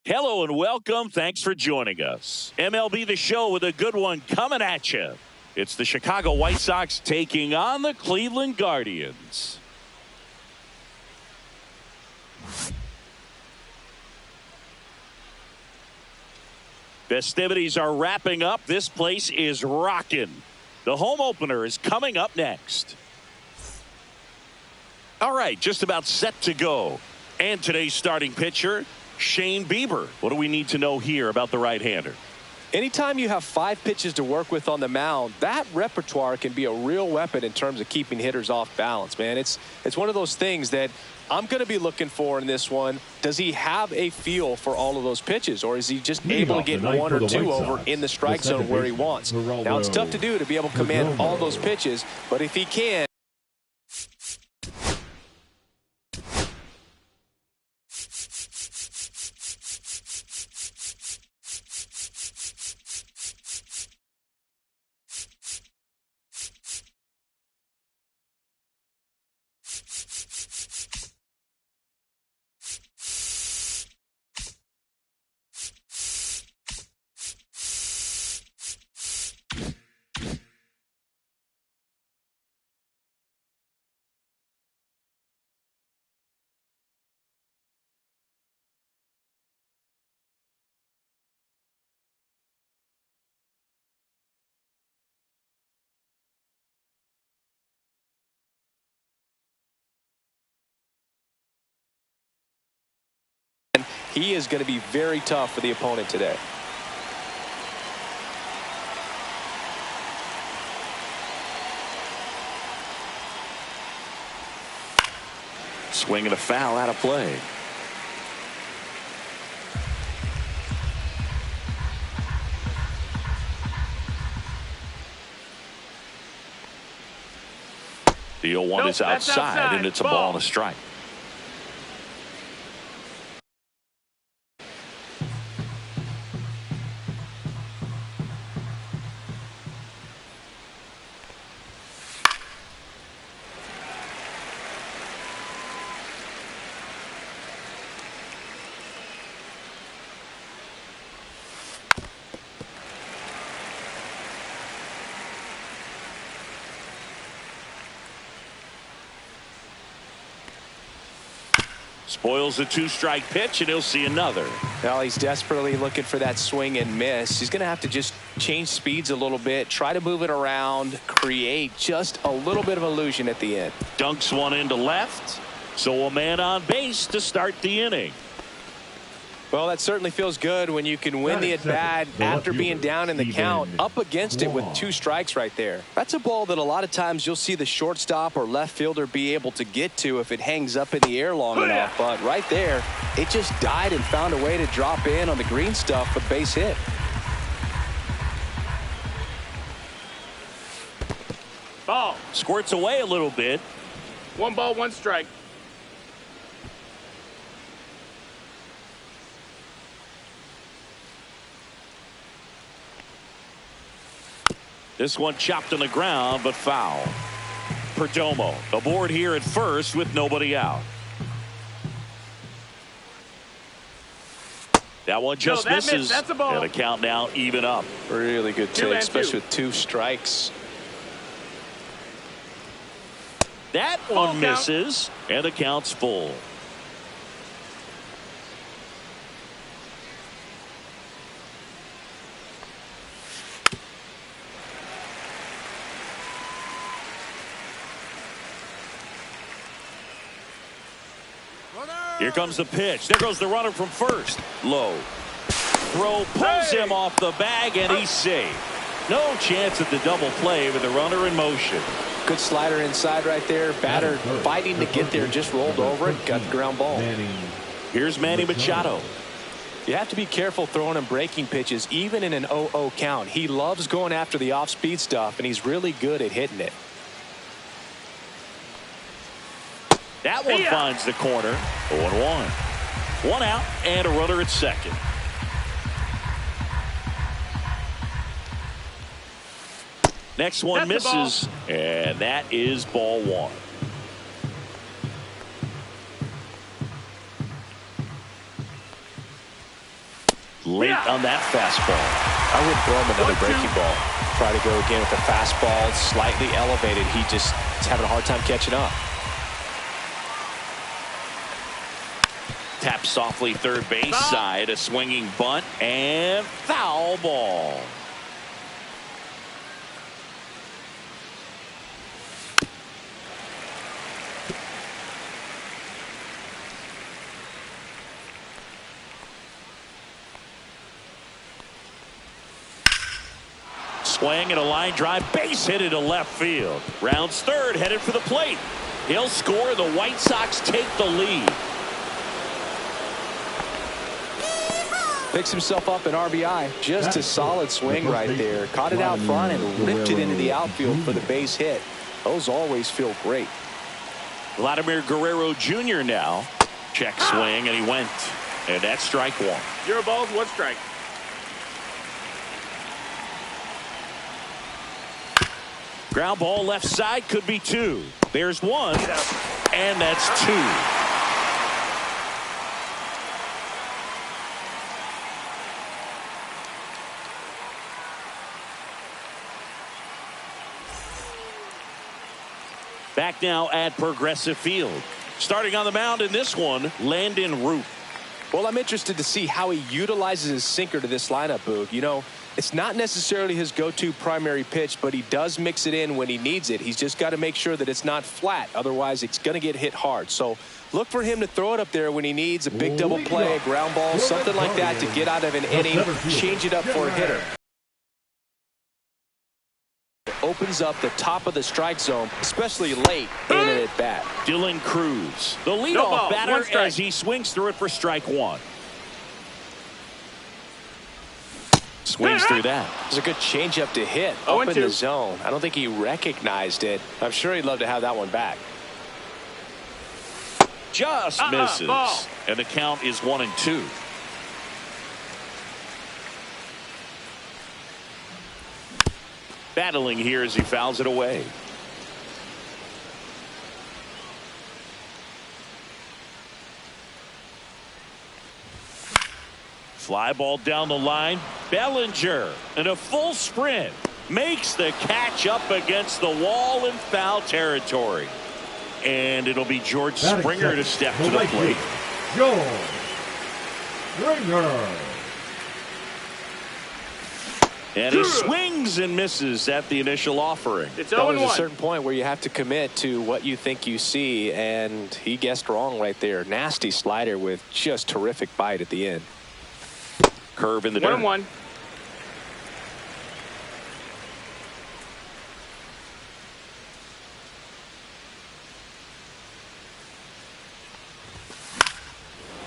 Hello and welcome. Thanks for joining us. MLB The Show with a good one coming at you. It's the Chicago White Sox taking on the Cleveland Guardians. Festivities are wrapping up. This place is rocking. The home opener is coming up next. All right, just about set to go. And today's starting pitcher, Shane Bieber. What do we need to know here about the right-hander? Anytime you have 5 pitches to work with on the mound, that repertoire can be a real weapon in terms of keeping hitters off balance, man. It's one of those things that I'm going to be looking for in this one. Does he have a feel for all of those pitches, or is he just able to get 1 or 2 over in the strike zone where he wants? Now, it's tough to do to be able to command all those pitches, but if he can. He is going to be very tough for the opponent today. Swing and a foul out of play. The 0-1 is outside, and it's a ball and a strike. Spoils a 2-strike pitch, and he'll see another. Well, he's desperately looking for that swing and miss. He's going to have to just change speeds a little bit, try to move it around, create just a little bit of illusion at the end. Dunks one into left, so a man on base to start the inning. Well, that certainly feels good when you can win the at-bat after being down in the count, up against it with 2 strikes right there. That's a ball that a lot of times you'll see the shortstop or left fielder be able to get to if it hangs up in the air long enough. But right there, it just died and found a way to drop in on the green stuff with base hit. Ball. Squirts away a little bit. 1 ball, 1 strike. This one chopped on the ground, but foul. Perdomo aboard here at first with nobody out. That one just misses. That's a ball. And the count now even up. Really good take, especially with 2 strikes. That one misses, and the count's full. Here comes the pitch. There goes the runner from first. Low. Throw pulls him off the bag, and he's safe. No chance at the double play with the runner in motion. Good slider inside right there. Batter fighting to get there, just rolled over it, got the ground ball. Here's Manny Machado. You have to be careful throwing him breaking pitches, even in an 0-0 count. He loves going after the off-speed stuff, and he's really good at hitting it. That one finds the corner. 0-1. 1 out and a runner at second. Next one misses, and that is ball 1. late on that fastball. I wouldn't throw him another breaking ball. Try to go again with the fastball slightly elevated. He just is having a hard time catching up. Tap softly third base side, a swinging bunt, and foul ball. Swing and a line drive, base hit into left field. Rounds third, headed for the plate. He'll score. The White Sox take the lead. Picks himself up an RBI. Just a solid swing right there. Caught it out front and ripped it into the outfield for the base hit. Those always feel great. Vladimir Guerrero Jr. now. Check swing, and he went. And that's strike one. 0 balls, 1 strike. Ground ball left side, could be 2. There's 1, and that's 2. Back now at Progressive Field. Starting on the mound in this one, Landon Root. Well, I'm interested to see how he utilizes his sinker to this lineup, Boog. You know, it's not necessarily his go-to primary pitch, but he does mix it in when he needs it. He's just got to make sure that it's not flat. Otherwise, it's going to get hit hard. So look for him to throw it up there when he needs a big double play, a ground ball, something like that to get out of an inning, change it up for a hitter. Opens up the top of the strike zone, especially late in an at-bat. Dylan Cruz, the leadoff batter, as he swings through it for strike 1. Swings through that. It's a good changeup to hit up in the zone. I don't think he recognized it. I'm sure he'd love to have that one back. Just misses. And the count is 1-2. Battling here as he fouls it away. Fly ball down the line. Bellinger in a full sprint makes the catch up against the wall in foul territory. And it'll be George Springer to step to the plate. George Springer. And he swings and misses at the initial offering. It's 0-1. There's a certain point where you have to commit to what you think you see, and he guessed wrong right there. Nasty slider with just terrific bite at the end. Curve in the dirt. 1-1.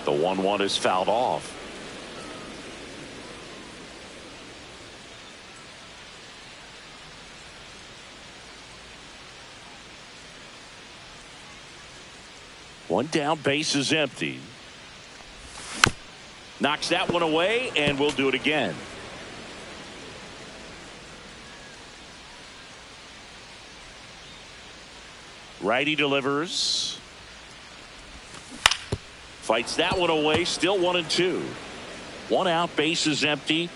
The 1-1 is fouled off. One down, base is empty. Knocks that one away, and we'll do it again. Righty delivers. Fights that one away, still 1-2. 1 out, base is empty.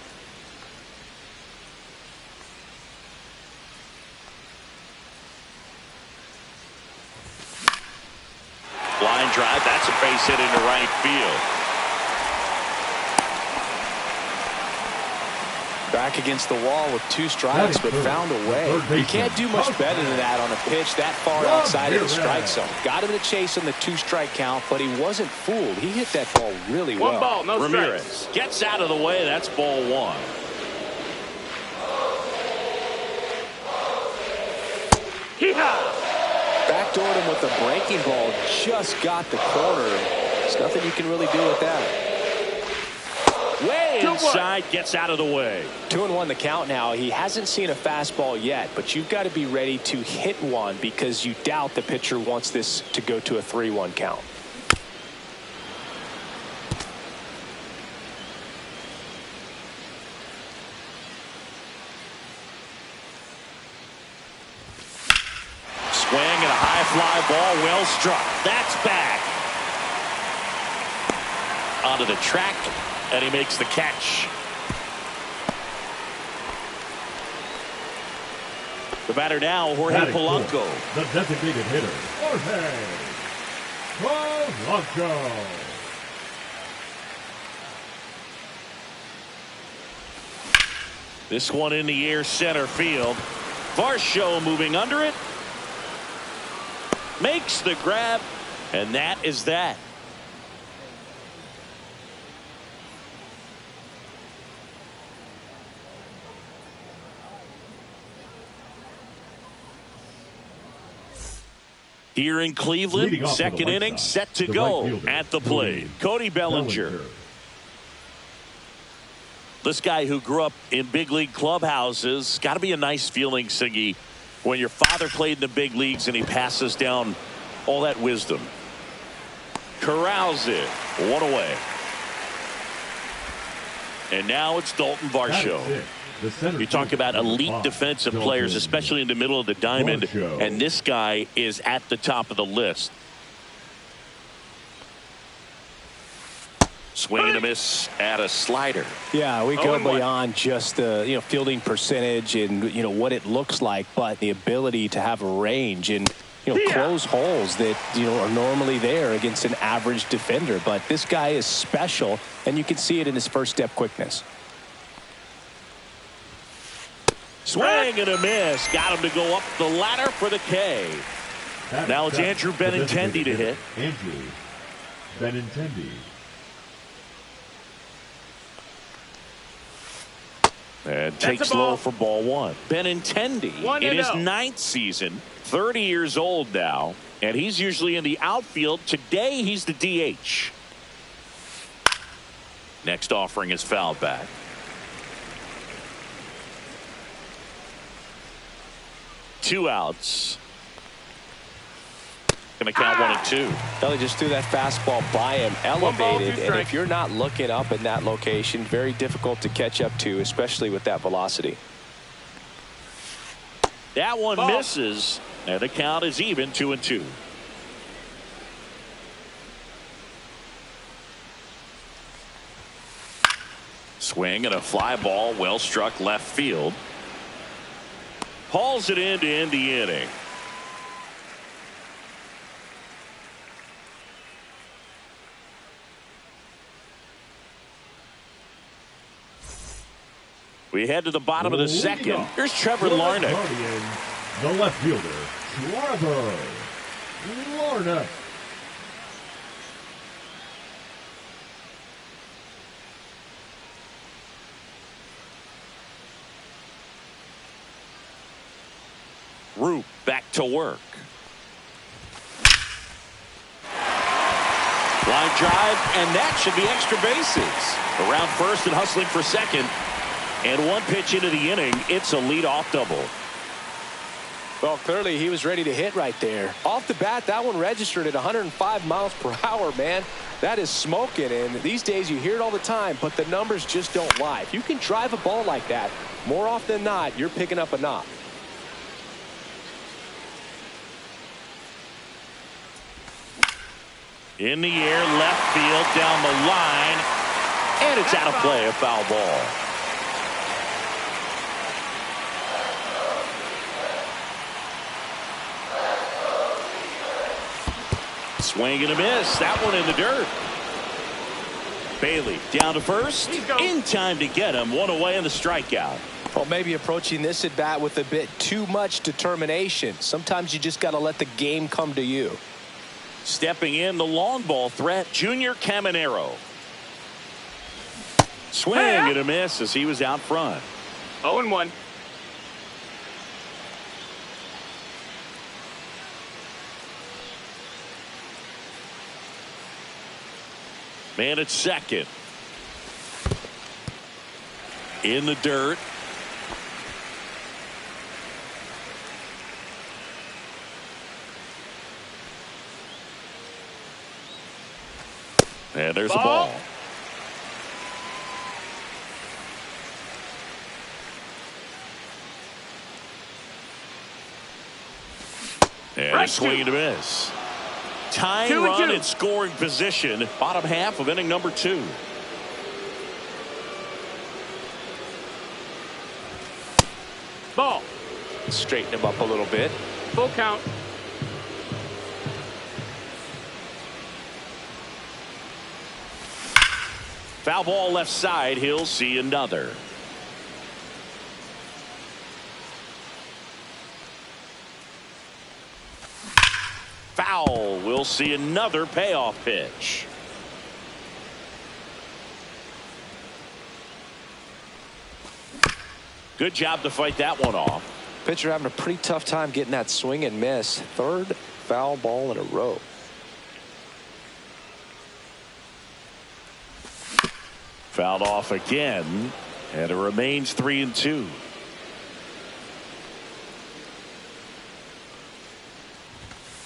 Line drive, that's a base hit into right field. Back against the wall with 2 strikes, but found a way. You can't do much better than that on a pitch that far outside of the strike zone. Got him to chase on the 2-strike count, but he wasn't fooled. He hit that ball really well. 1 ball, no Ramirez strikes. gets out of the way. That's ball 1. Backdoored him with a breaking ball. Just got the corner. There's nothing you can really do with that. Way inside, gets out of the way. 2-1 the count now. He hasn't seen a fastball yet, but you've got to be ready to hit one because you doubt the pitcher wants this to go to a 3-1 count. Swing and a high fly ball, well struck. That's back. Onto the track. and he makes the catch. the batter now, Jorge Polanco. The designated hitter, Jorge Polanco. This one in the air, center field. Varsho moving under it. Makes the grab, and that is that. Here in Cleveland, second inning set to go at the plate. Cody Bellinger. This guy who grew up in big league clubhouses, got to be a nice feeling, Siggy, when your father played in the big leagues and he passes down all that wisdom. Corrals it. One away. And now it's Dalton Varsho. You talk about elite defensive players, especially in the middle of the diamond, and this guy is at the top of the list. Swing and a miss at a slider. Yeah, we go beyond just the fielding percentage and what it looks like, but the ability to have a range and close holes that are normally there against an average defender. But this guy is special, and you can see it in his first step quickness. Swing and a miss. Got him to go up the ladder for the K. Now it's Andrew Benintendi to hit. Andrew Benintendi. And takes low for ball one. Benintendi in his 9th season, 30 years old now, and he's usually in the outfield. Today he's the DH. Next offering is fouled back. Two outs. Going to count 1 and 2. Well, he just threw that fastball by him, elevated, and if you're not looking up in that location, very difficult to catch up to, especially with that velocity. That one misses, and the count is even, 2 and 2. Swing and a fly ball, well struck left field. Hauls it in to end the inning. We head to the bottom of the second. Here's Trevor Larnach. The left fielder, Trevor Larnach. Roop back to work. Line drive, and that should be extra bases. Around first and hustling for second. And one pitch into the inning, it's a leadoff double. Well, clearly he was ready to hit right there. Off the bat, that one registered at 105 miles per hour, man. That is smoking, and these days you hear it all the time, but the numbers just don't lie. If you can drive a ball like that, more often than not, you're picking up a knock. In the air, left field, down the line, and it's out of play, a foul ball. Swing and a miss. That one in the dirt. Bailey down to first. In time to get him. One away in the strikeout. Well, maybe approaching this at bat with a bit too much determination. Sometimes you just got to let the game come to you. Stepping in, the long ball threat, Junior Caminero. Swing and a miss as he was out front. 0-1. Man at second. In the dirt. And there's the ball. And a swing and a miss. Tying run in scoring position. Bottom half of inning number 2. straighten him up a little bit. Full count. Foul ball left side. He'll see another. Foul. We'll see another payoff pitch. Good job to fight that one off. Pitcher having a pretty tough time getting that swing and miss. Third foul ball in a row. Fouled off again, and it remains 3-2.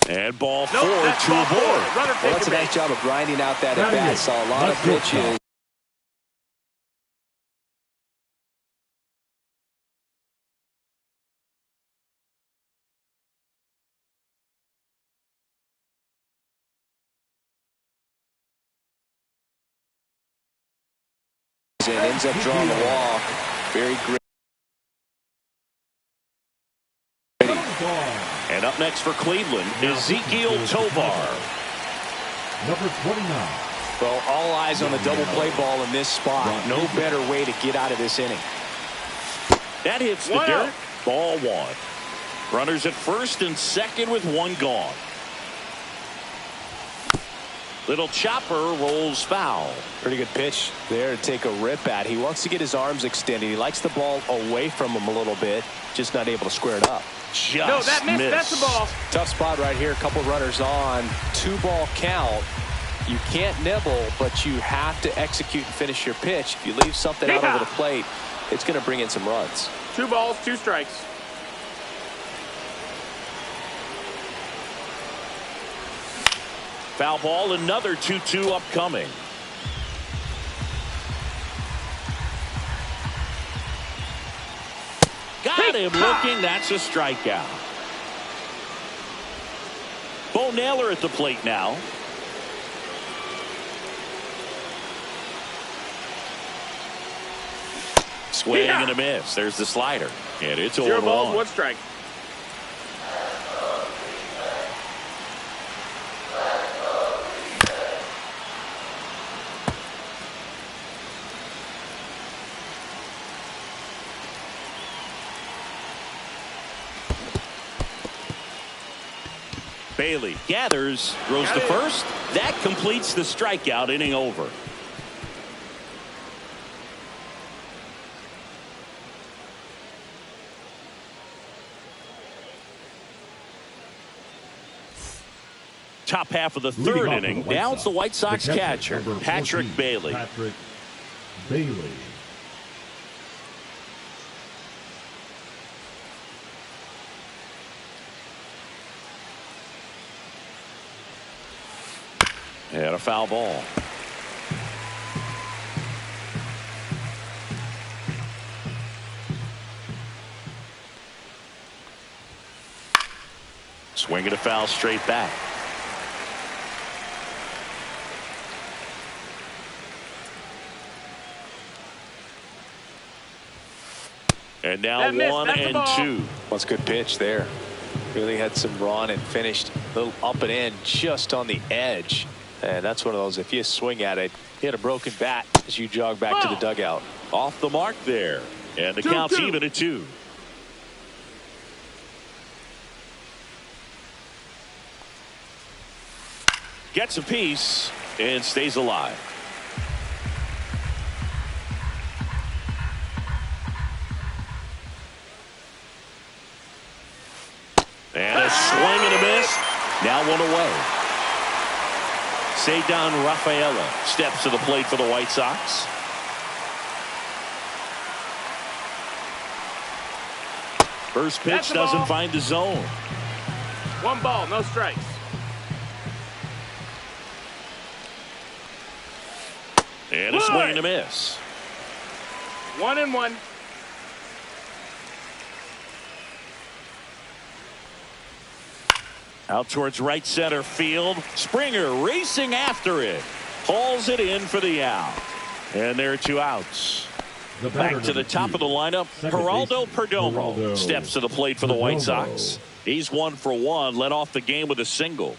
And ball four, that's two ball aboard. four. Runner Well, take that's a a nice base. job of grinding out that at bat. Saw a lot of pitches. And ends up drawing the walk. Very great. And up next for Cleveland, Ezekiel Tovar. Number 29. Well, all eyes on the double play ball in this spot. No better way to get out of this inning. That hits the One dirt. out. Ball one. Runners at first and second with one gone. Little chopper rolls foul. Pretty good pitch there to take a rip at. He wants to get his arms extended. He likes the ball away from him a little bit. Just not able to square it up. Just No, that missed. missed. That's the ball. Tough spot right here. A couple runners on. 2-ball count. You can't nibble, but you have to execute and finish your pitch. If you leave something out over the plate, it's going to bring in some runs. 2 balls, 2 strikes. Foul ball, another 2-2 upcoming. Got him looking. That's a strikeout. Bo Naylor at the plate now. Swing and a miss. There's the slider. And it's 0 balls, 0-1. 1 strike. Bailey gathers, throws to first. That completes the strikeout. Inning over. Top half of the third inning. Now it's the White Sox catcher, Patrick Bailey. Patrick Bailey. And a foul ball. Swing and a foul straight back. And now That missed. 1 That's the and ball. 2. What's a good pitch there. Really had some run and finished a little up and in just on the edge. And that's one of those, if you swing at it, hit a broken bat as you jog back to the dugout. Off the mark there. And the count's even at 2. Gets a piece and stays alive. And a swing and a miss. Now 1 away. Cedar Rafaela steps to the plate for the White Sox. First pitch doesn't find the zone. 1 ball, no strikes. And a swing and a miss. 1 and 1. Out towards right center field. Springer racing after it. Hauls it in for the out. And there are 2 outs. The batter, Back to the number top 2, of the lineup, second Geraldo baseman, Perdomo Geraldo steps to the plate for the White Perdomo. Sox. He's 1 for 1, led off the game with a single.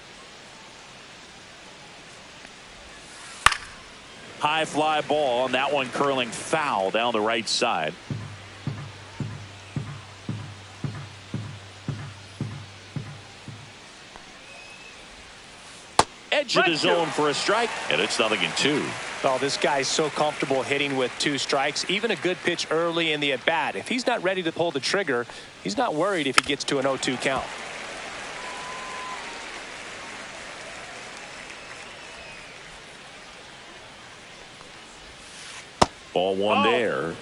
High fly ball, and that one curling foul down the right side. Edge of the zone for a strike, and it's 0-2. Oh, this guy's so comfortable hitting with 2 strikes. Even a good pitch early in the at-bat. If he's not ready to pull the trigger, he's not worried if he gets to an 0-2 count. Ball 1 there.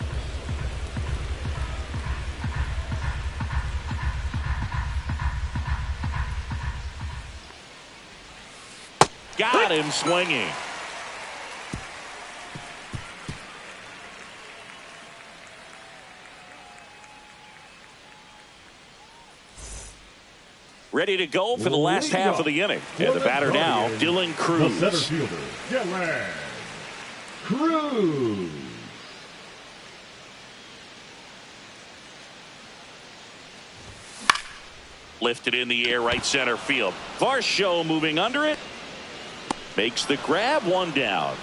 Got him swinging. Ready to go for the last half of the inning. And the batter now, Dylan The Cruz. center fielder, Dylan Cruz. Lifted in the air, right center field. Varsho moving under it. Makes the grab, 1 down.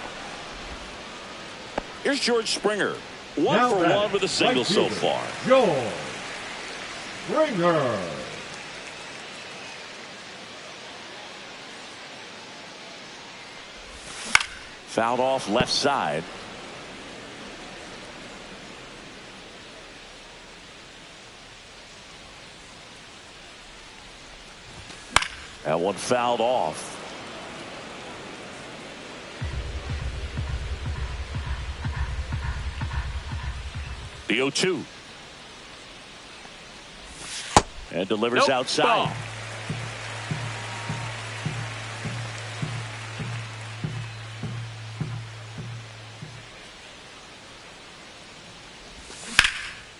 Here's George Springer. 1 Now for batting, 1 with a single right so fielder, far. George Springer. Fouled off left side. That one fouled off. The 0-2. And delivers outside. Ball.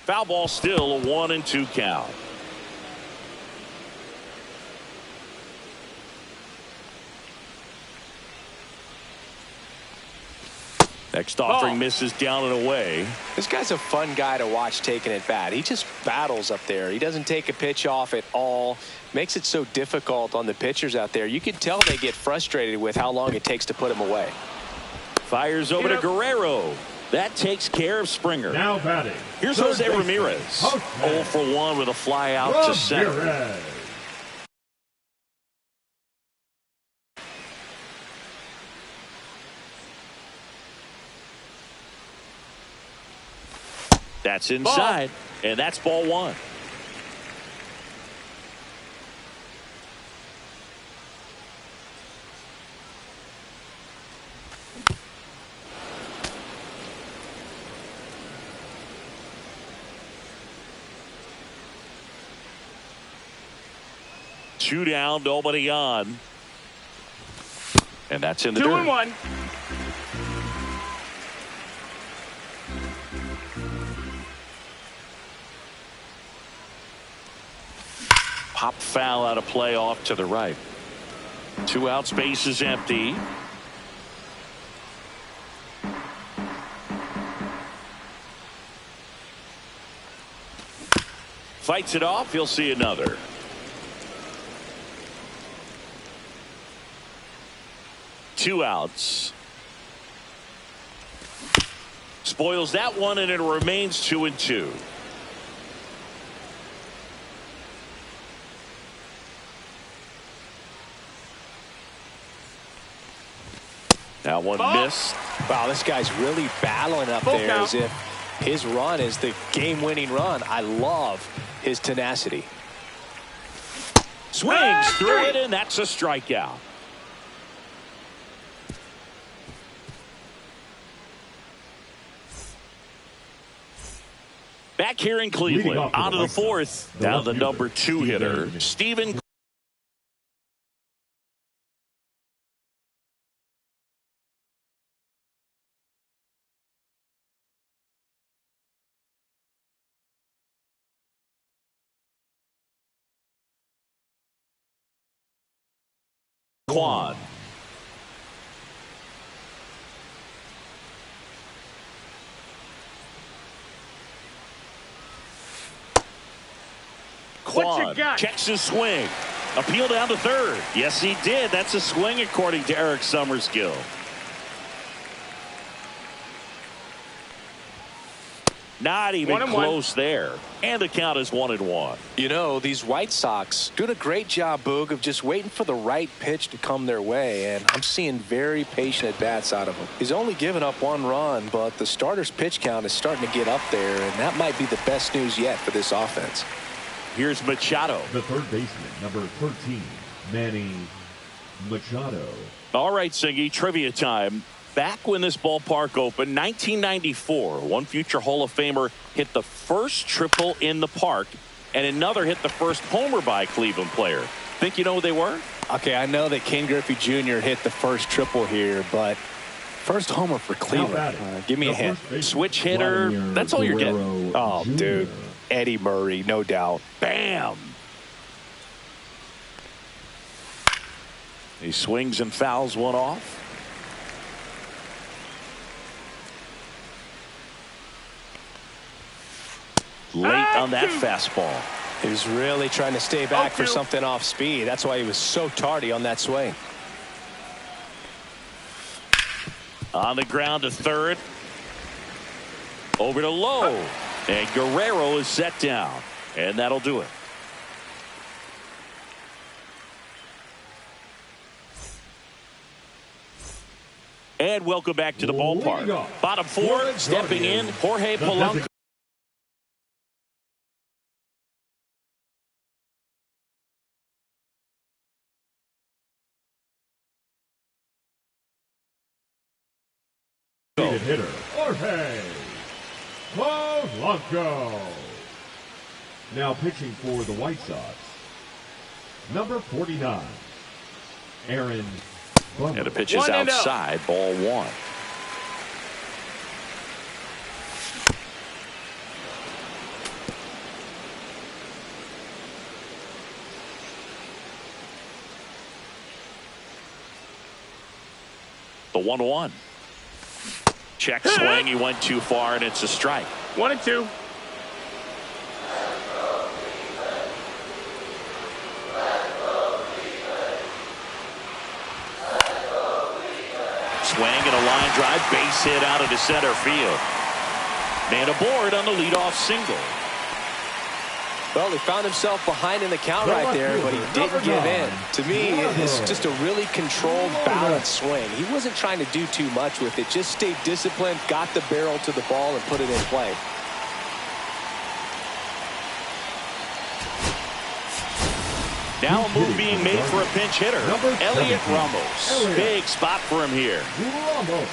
Foul ball still, a 1-2 count. Next offering misses down and away. This guy's a fun guy to watch taking at bat. He just battles up there. He doesn't take a pitch off at all. Makes it so difficult on the pitchers out there. You can tell they get frustrated with how long it takes to put him away. Fires over to Guerrero. That takes care of Springer. Now batting. Here's third Jose baseman, Ramirez. Jose 0 for 1 with a fly out to center. Ramirez. That's inside, and that's ball 1. Two down, nobody on. And that's in the 2-1. Pop foul out of play off to the right. 2 outs, base is empty. Fights it off. He'll see another. Two outs. Spoils that one, and it remains 2-2. Now one missed. Wow, this guy's really battling up Full there count. as if his run is the game-winning run. I love his tenacity. Swings through it, and that's a strikeout. Back here in Cleveland, out of the fourth, down the number 2 hitter, Steven. Quan. Kwan got? checks his swing. Appeal down to third. Yes, he did. That's a swing according to Eric Summerskill. Not even close there. And the count is 1-1. You know, these White Sox doing a great job, Boog, of just waiting for the right pitch to come their way, and I'm seeing very patient at-bats out of him. He's only given up 1 run, but the starter's pitch count is starting to get up there, and that might be the best news yet for this offense. Here's Machado. The third baseman, number 13, Manny Machado. All right, Singy, trivia time. Back when this ballpark opened, 1994, one future Hall of Famer hit the first triple in the park, and another hit the first homer by a Cleveland player. Think you know who they were? Okay, I know that Ken Griffey Jr. hit the first triple here, but first homer for Cleveland. Give me a hint. Switch hitter. That's all you're getting. Oh, dude. Eddie Murray, no doubt. Bam. He swings and fouls one off. Late on that fastball. He was really trying to stay back for something off speed. That's why he was so tardy on that swing. On the ground to third. Over to Lowe. And Guerrero is set down. And that'll do it. And welcome back to the ballpark. Bottom four, stepping in, Jorge Polanco. Hitter, Jorge Polanco. Now pitching for the White Sox, number 49, Aaron Bummer. And the pitch is outside, ball 1. The 1-1. Check swing. He went too far, and it's a strike. 1-2. Swing and a line drive, base hit out into center field. Man aboard on the leadoff single. Well, he found himself behind in the count right there, but he didn't give in. To me, it's just a really controlled, balanced swing. He wasn't trying to do too much with it. Just stayed disciplined, got the barrel to the ball, and put it in play. Now a move being made for a pinch hitter. Elliot Ramos. Big spot for him here. Ramos.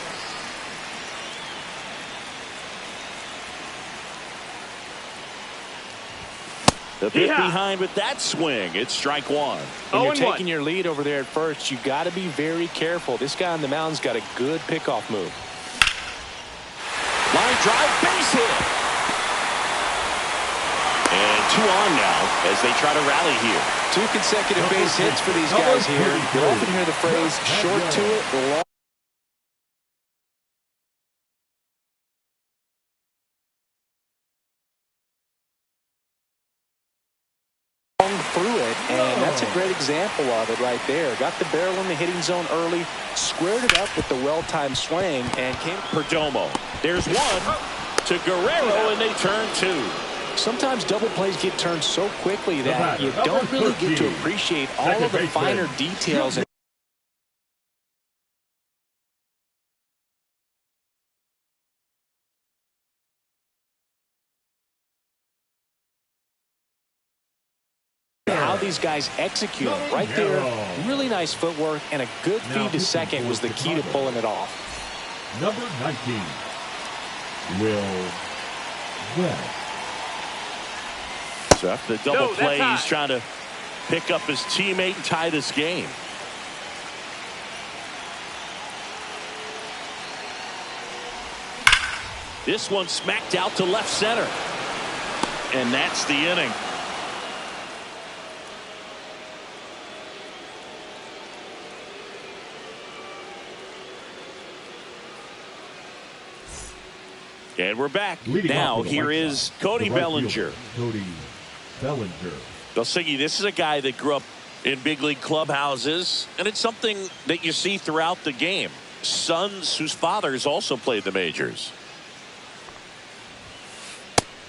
The pitch behind with that swing. It's strike 1. When you're taking your lead over there at first, you got to be very careful. This guy on the mound's got a good pickoff move. Line drive, base hit. And 2 on now as they try to rally here. 2 consecutive base hits for these guys here. You often hear the phrase short to it, long through it, and that's a great example of it right there. Got the barrel in the hitting zone early, squared it up with the well-timed swing, and came. Perdomo. There's 1 to Guerrero, and they turn 2. Sometimes double plays get turned so quickly that you don't really get to appreciate all of the finer details. How these guys execute them. Right there, really nice footwork, and a good feed to second was the key to pulling it off. Number 19, Will West. So after the double play, he's trying to pick up his teammate and tie this game. This one smacked out to left center. And that's the inning. And we're back. Now here is Cody Bellinger. Cody Bellinger. Well, Siggy, this is a guy that grew up in big league clubhouses, and it's something that you see throughout the game. Sons whose fathers also played the majors.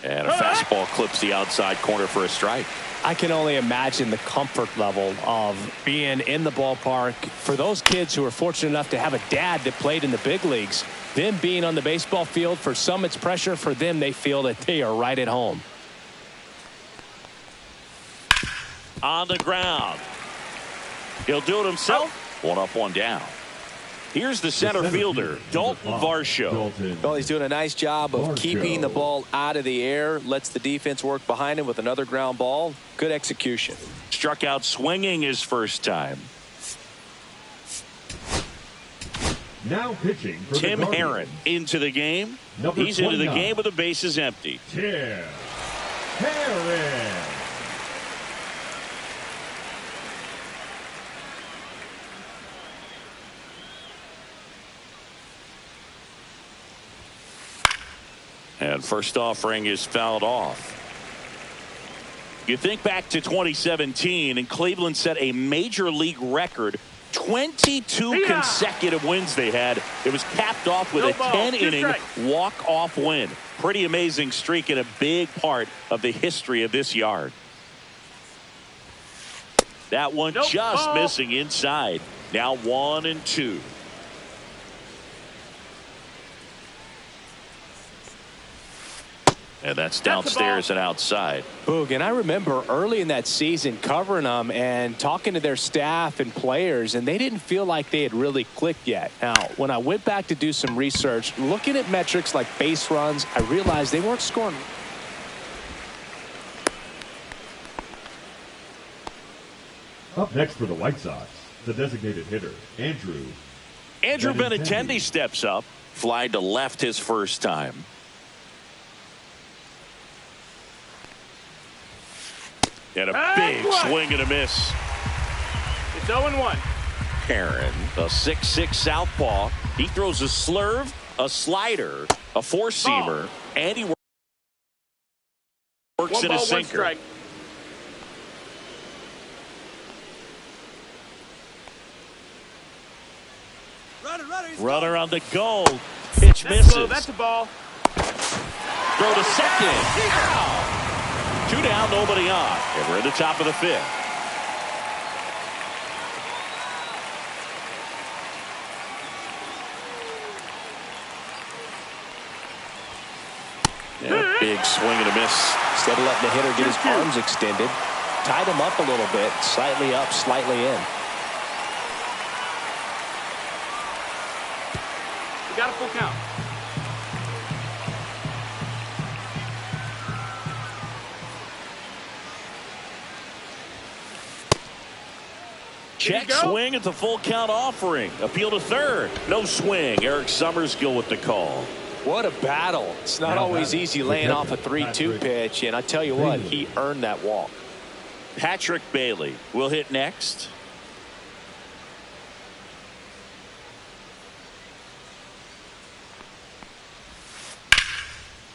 And a fastball clips the outside corner for a strike. I can only imagine the comfort level of being in the ballpark for those kids who are fortunate enough to have a dad that played in the big leagues. Them being on the baseball field, for some it's pressure. For them, they feel that they are right at home. On the ground. He'll do it himself. One up, one down. Here's the center fielder, Dalton Varsho. Well, he's doing a nice job of keeping the ball out of the air. Lets the defense work behind him with another ground ball. Good execution. Struck out swinging his first time. Now pitching for Tim the Herron into the game. He's into the game with the bases empty. Tim Herron. And first offering is fouled off. You think back to 2017, and Cleveland set a major league record. 22 consecutive wins they had. It was capped off with a 10-inning walk-off win. Pretty amazing streak and a big part of the history of this yard. That one just missing inside. Now 1-2. And that's downstairs and outside. Boog, and I remember early in that season covering them and talking to their staff and players, and they didn't feel like they had really clicked yet. Now, when I went back to do some research, looking at metrics like base runs, I realized they weren't scoring. Up next for the White Sox, the designated hitter, Andrew Benintendi steps up. Fly to left his first time. And a big swing and a miss. It's 0-1. Herron, a 6'6" southpaw. He throws a slurve, a slider, a four-seamer, and he works in a sinker. Runner on the go. Pitch misses. That's a ball. Throw to second. Ow! 2 down, nobody on. And we're in the top of the fifth. And a big swing and a miss. Instead of letting the hitter get his arms extended, tied him up a little bit, slightly up, slightly in. We got a full count. Check swing at the full count offering. Appeal to third. No swing. Eric Summerskill with the call. What a battle. It's not always easy laying off a 3-2 pitch, and I tell you what, he earned that walk. Patrick Bailey will hit next.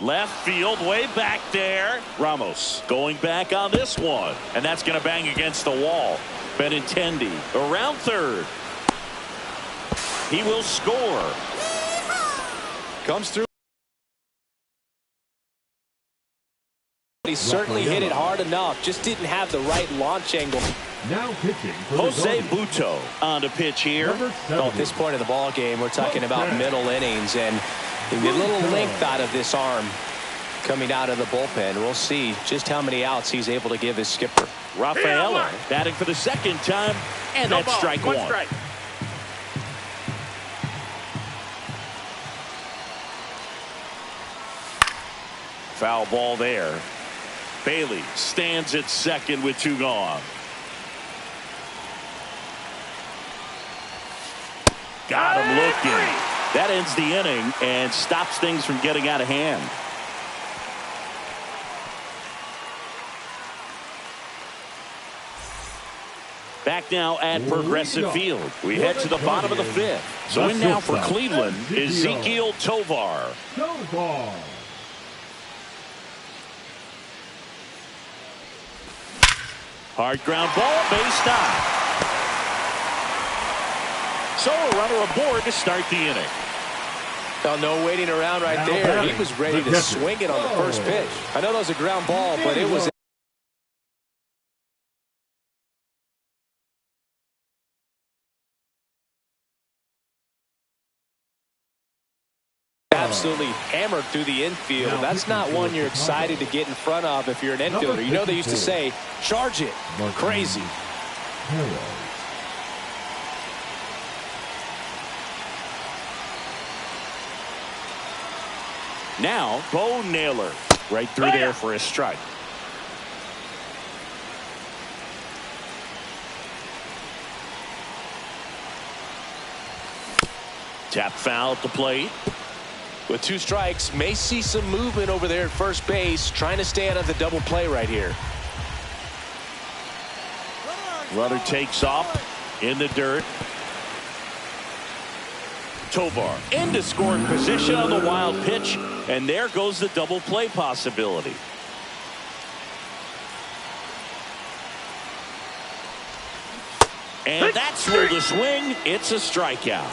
Left field, way back there. Ramos going back on this one, and that's going to bang against the wall. Benintendi around third. He will score. Comes through. He certainly hit it hard enough. Just didn't have the right launch angle. Now pitching for Jose Buto on the pitch here. At this point of the ball game, we're talking about middle innings, and the little length out of this arm coming out of the bullpen. We'll see just how many outs he's able to give his skipper. Rafaela batting for the second time, and that's strike one. Strike. Foul ball there. Bailey stands at second with 2 gone. Got him looking. That ends the inning and stops things from getting out of hand. Back now at Progressive Field. We head to the bottom of the fifth. So in now for Cleveland, Ezequiel Tovar. Hard ground ball, base stop. So a runner aboard to start the inning. Oh, no waiting around right Now there. batting, He was ready the to catcher. swing it on the first pitch. I know that was a ground ball, but it was absolutely hammered through the infield. Now That's not one you're Chicago. excited to get in front of if you're an Number infielder. You know they used to 54. say, charge it. Martin Crazy. Harrell. Now, Bo Naylor right through there for a strike. Tap foul at the plate. With 2 strikes, may see some movement over there at first base, trying to stay out of the double play right here. Runner takes off in the dirt. Tovar into scoring position on the wild pitch, and there goes the double play possibility. And that's where the swing. It's a strikeout.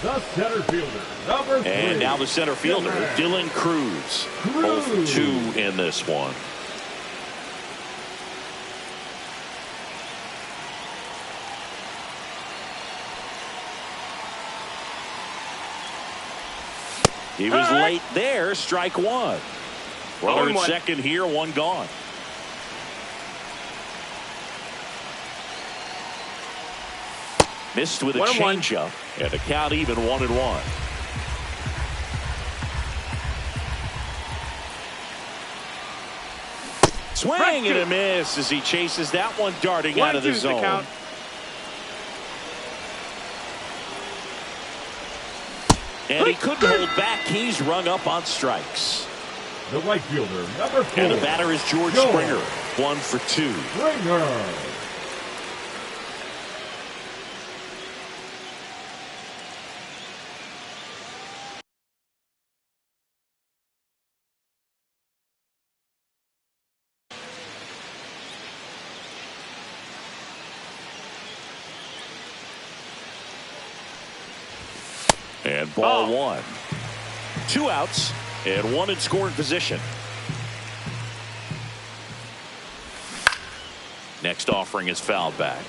The center fielder, number 3. And now the center fielder, Dylan Cruz. 0 for 2 in this one. He was late there, strike 1. Runner at 0-1. second here, 1 gone. Missed with a 1-1. changeup, and the count even 1-1. Swing and a miss as he chases that one darting out of the 1-2 is the zone. count. And he couldn't hold back. He's rung up on strikes. The right fielder, number 4. And the batter is George Springer. 1 for 2. Springer. And ball 1. 2 outs and 1 in scoring position. Next offering is fouled back.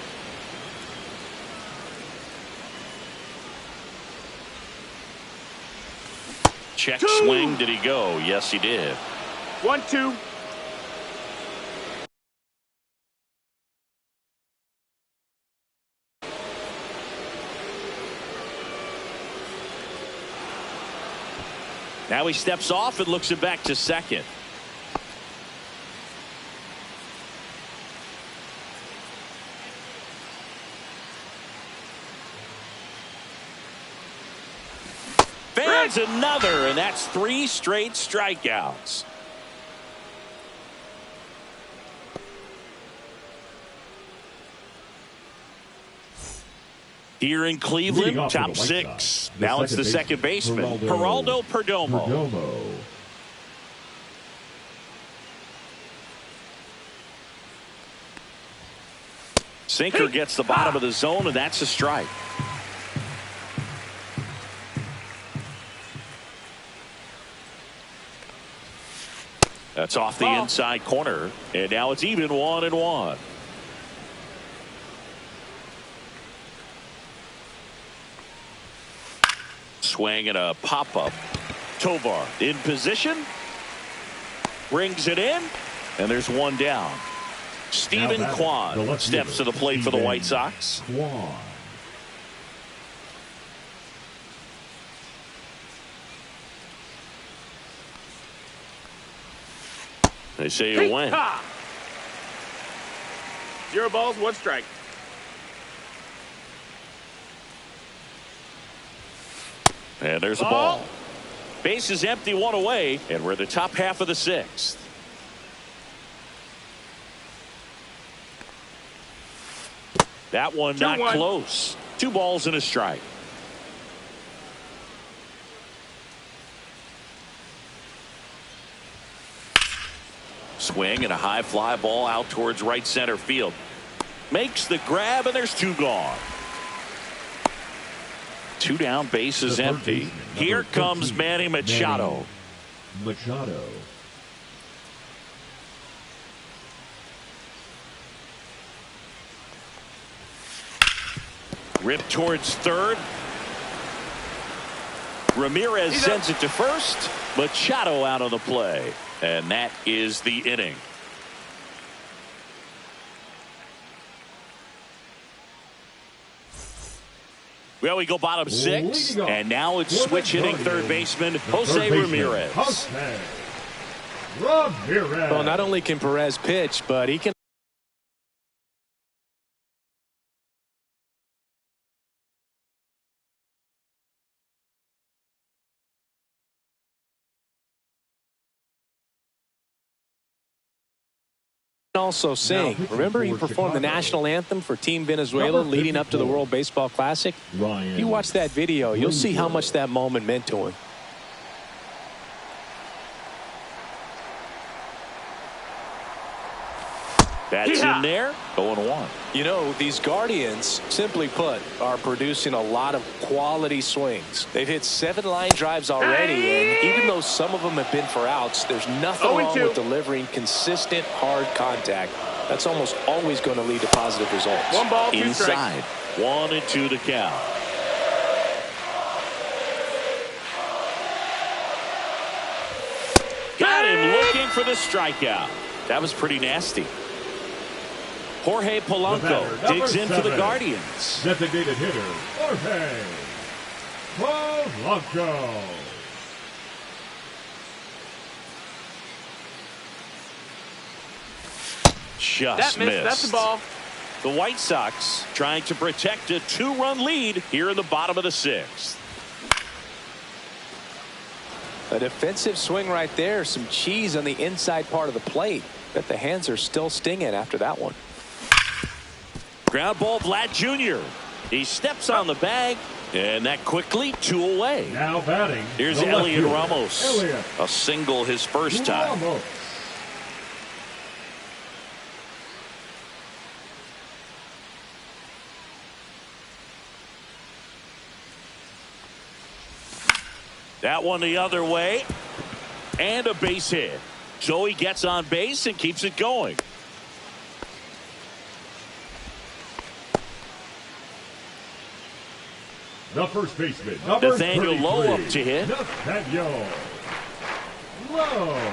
Check swing. Did he go? Yes, he did. 1-2. Now he steps off and looks it back to second. Fans another, and that's 3 straight strikeouts. Here in Cleveland, Leading off for the top White 6. Sox, Now it's the second baseman, Geraldo Perdomo. Perdomo. Sinker gets the bottom of the zone, and that's a strike. That's off the inside corner, and now it's even 1-1. Swing and a pop-up. Tovar in position. Brings it in, and there's 1 down. Stephen Now batting, the Kwan left steps to fielder, the plate for the Stephen White Sox. Kwan. They say you win. 0 balls, 1 strike. And there's a ball. Base is empty, 1 away, and we're in the top half of the 6th. That one not 2-1. close. 2 balls and a strike. Swing and a high fly ball out towards right center field. Makes the grab, and there's two gone. Two down, bases empty. Here comes Manny Machado. Machado. Ripped towards third. Ramirez sends it to first. Machado out of the play. And that is the inning. Well, we go bottom six. And now it's switch hitting third baseman Jose Ramirez. Jose Ramirez. Well, not only can Perez pitch, but he can also sing. Remember, he performed the national anthem for Team Venezuela leading up to the World Baseball Classic. If you watch that video, you'll see how much that moment meant to him. That's in there. 0-1. You know, these Guardians, simply put, are producing a lot of quality swings. They've hit 7 line drives already, and even though some of them have been for outs, there's nothing wrong with delivering consistent, hard contact. That's almost always going to lead to positive results. 1 ball, 2 inside. strikes. 1-2 to count. Got him looking for the strikeout. That was pretty nasty. Jorge Polanco digs in for the Guardians. Designated hitter, Jorge Polanco. Just missed. That's the ball. The White Sox trying to protect a 2-run lead here in the bottom of the 6th. A defensive swing right there. Some cheese on the inside part of the plate. Bet the hands are still stinging after that one. Ground ball, Vlad Jr. He steps on the bag, and that quickly 2 away. Now batting. Here's Elliot Ramos. A single his first time. Ramos. That one the other way. And a base hit. So he gets on base and keeps it going. The first baseman, number Nathaniel 33, Lowe up to hit. Nathaniel Lowe.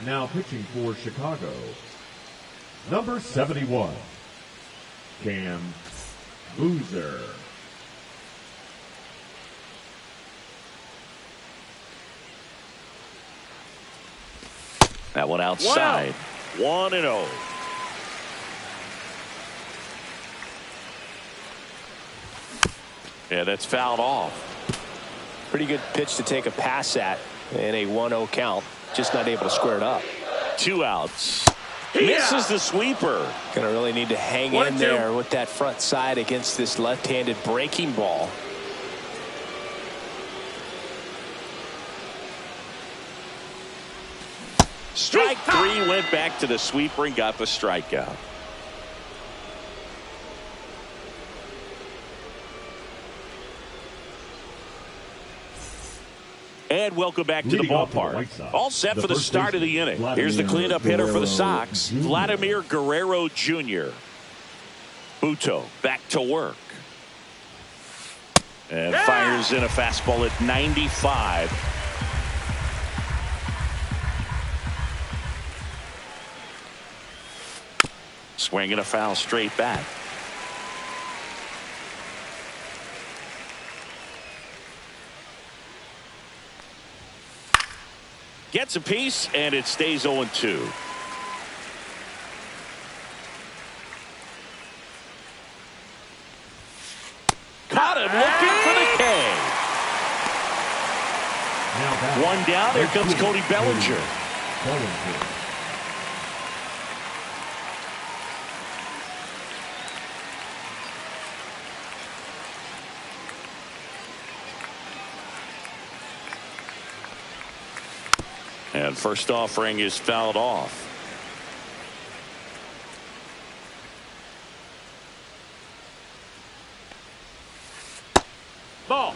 Now pitching for Chicago, number 71, Cam Boozer. That one outside. 1-0. Yeah, that's fouled off. Pretty good pitch to take a pass at in a 1-0 count. Just not able to square it up. 2 outs. Misses the sweeper. Gonna really need to hang in there with that front side against this left-handed breaking ball. Strike 3, went back to the sweeper and got the strikeout. And welcome back to the ballpark. All set for the start of the inning. Here's the cleanup hitter for the Sox, Vladimir Guerrero Jr. Buto back to work. And fires in a fastball at 95. Swinging a foul straight back. Gets a piece, and it stays 0-2. Caught him looking for the K. One down. Here comes Cody Bellinger. And first offering is fouled off. Ball.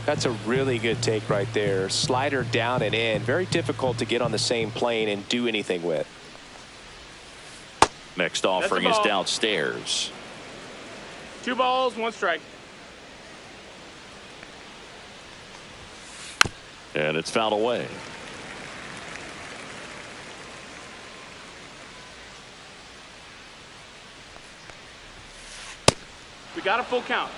That's a really good take right there. Slider down and in. Very difficult to get on the same plane and do anything with. Next offering is downstairs. 2 balls, 1 strike. And it's fouled away. We got a full count.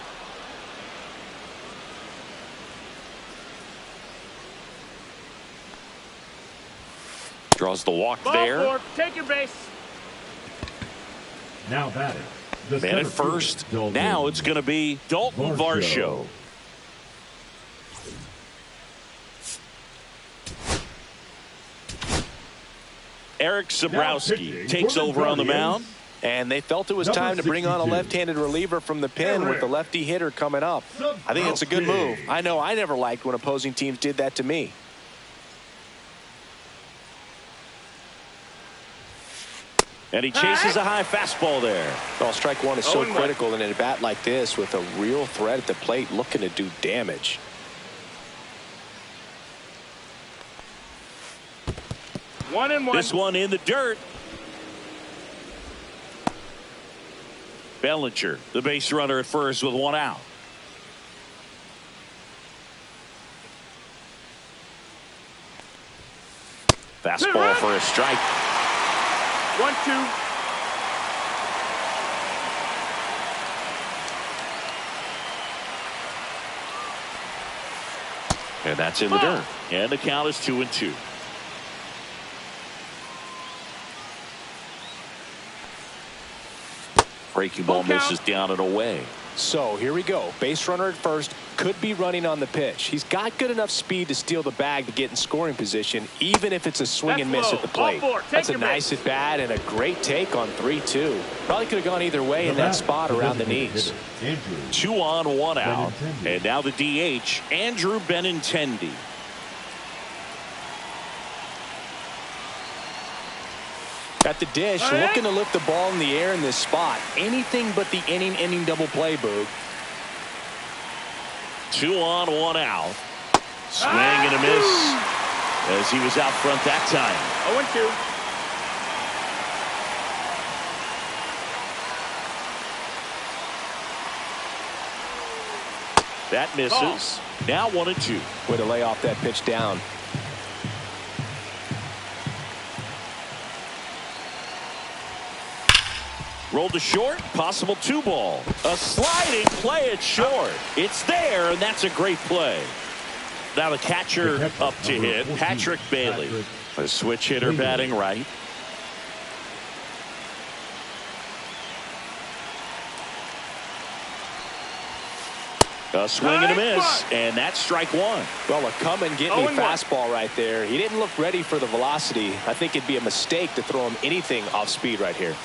Draws the walk Ball there. 4. Take your base. Now batting. The Man at center fielder, first. Dalton Now it's going to be Dalton Varsho. Eric Sabrowski takes over on the mound. And they felt it was time to bring on a left-handed reliever from the pen with the lefty hitter coming up. I think that's a good move. I know I never liked when opposing teams did that to me. And he chases a high fastball there. Well, strike one is so critical in a bat like this with a real threat at the plate looking to do damage. One and one. This one in the dirt. Bellinger, the base runner at first with 1 out. Fastball for a strike. 1-2. And that's in the dirt. And the count is 2-2. Breaking ball misses down and away. So here we go. Base runner at first, could be running on the pitch. He's got good enough speed to steal the bag to get in scoring position, even if it's a swing and miss at the plate. That's a nice at bat and a great take on 3-2. Probably could have gone either way in that spot around the knees. 2 on, 1 out. And now the DH, Andrew Benintendi. At the dish, looking to lift the ball in the air in this spot. Anything but the inning double play, Boog. 2 on, 1 out. Swing and a miss as he was out front that time. 0-2. That misses. Now 1-2. Way to lay off that pitch down. Rolled to short, possible 2 ball. A sliding play at short. It's there, and that's a great play. Now the catcher up to hit, Patrick Bailey. A switch hitter batting right. A swing and a miss, and that's strike 1. Well, a come and get me fastball right there. He didn't look ready for the velocity. I think it'd be a mistake to throw him anything off speed right here.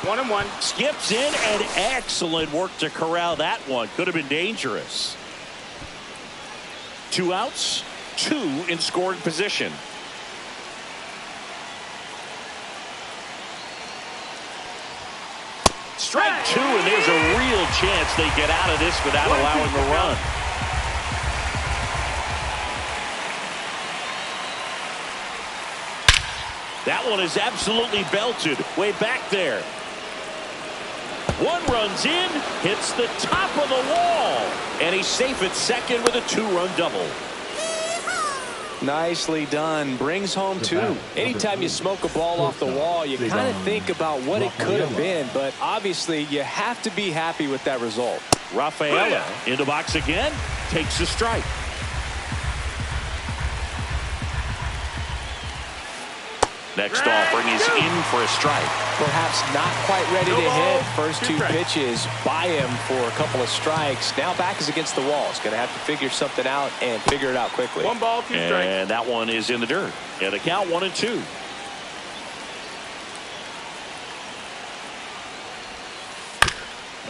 1-1. Skips in, and excellent work to corral that one. Could have been dangerous. 2 outs, 2 in scoring position. Strike 2, and there's a real chance they get out of this without allowing a run. That one is absolutely belted way back there. 1 runs in, hits the top of the wall, and he's safe at second with a 2-run double. Nicely done. Brings home 2. Anytime you smoke a ball off the wall, you kind of think about what it could have been, but obviously you have to be happy with that result. Rafaela in the box again, takes a strike. Next offering is in for a strike. Perhaps not quite ready to hit. First 2 pitches by him for a couple of strikes. Now back is against the wall. He's going to have to figure something out and figure it out quickly. 1 ball, 2 strikes. And that one is in the dirt. And the count 1-2.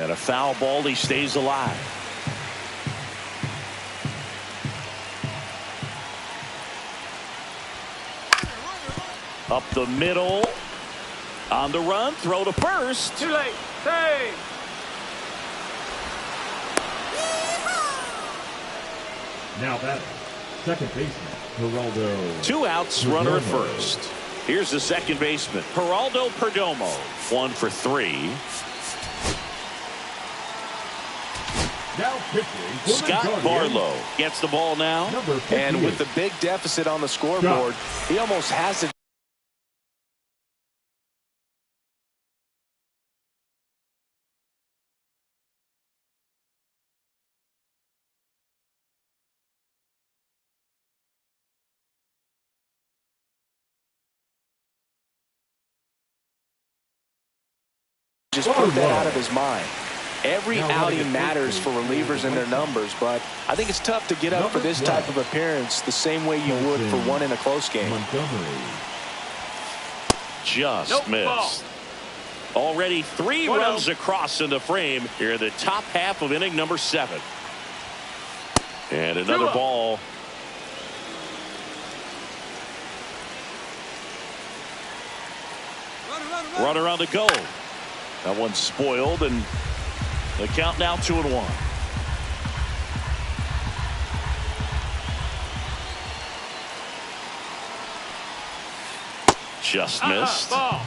And a foul ball, he stays alive. Up the middle. On the run. Throw to first. Too late. Save. Now batting, second baseman, Geraldo. 2 outs, runner at first. Here's the second baseman, Geraldo Perdomo. 1 for 3. Now pitching for the Scott Guardians, Barlow gets the ball now. number 58. And with the big deficit on the scoreboard, he almost has to. Just put that out of his mind. Every outing matters for relievers and their numbers, but I think it's tough to get up for this type of appearance the same way you would for one in a close game. Montgomery. Just missed. Already 3 runs across in the frame here in the top half of inning number 7. And another ball. Runner on the go. That one's spoiled, and the count now 2-1. Just missed. Ball.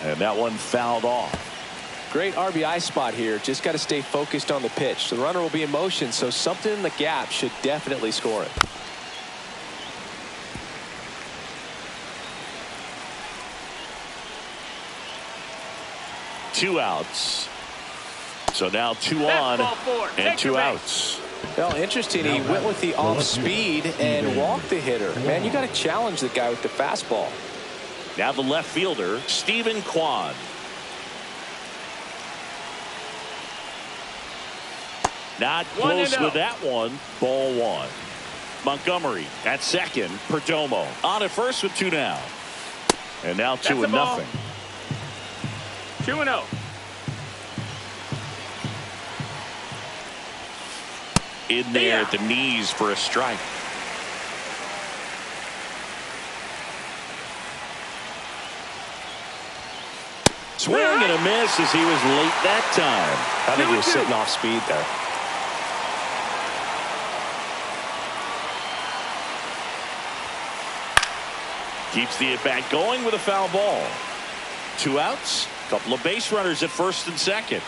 And that one fouled off. Great RBI spot here. Just got to stay focused on the pitch. The runner will be in motion, so something in the gap should definitely score it. Two outs. So now 2 on and 2 outs. Well, interesting. He went with the off speed and walked the hitter. Man, you got to challenge the guy with the fastball. Now the left fielder, Stephen Kwan. Not close with that one. Ball 1. Montgomery at second. Perdomo on at first with 2 down. And now 2-0. 2-0. In there at the knees for a strike. Swing and a miss as he was late that time. I think he was sitting off speed there. Keeps the at-bat going with a foul ball. 2 outs. Couple of base runners at first and second.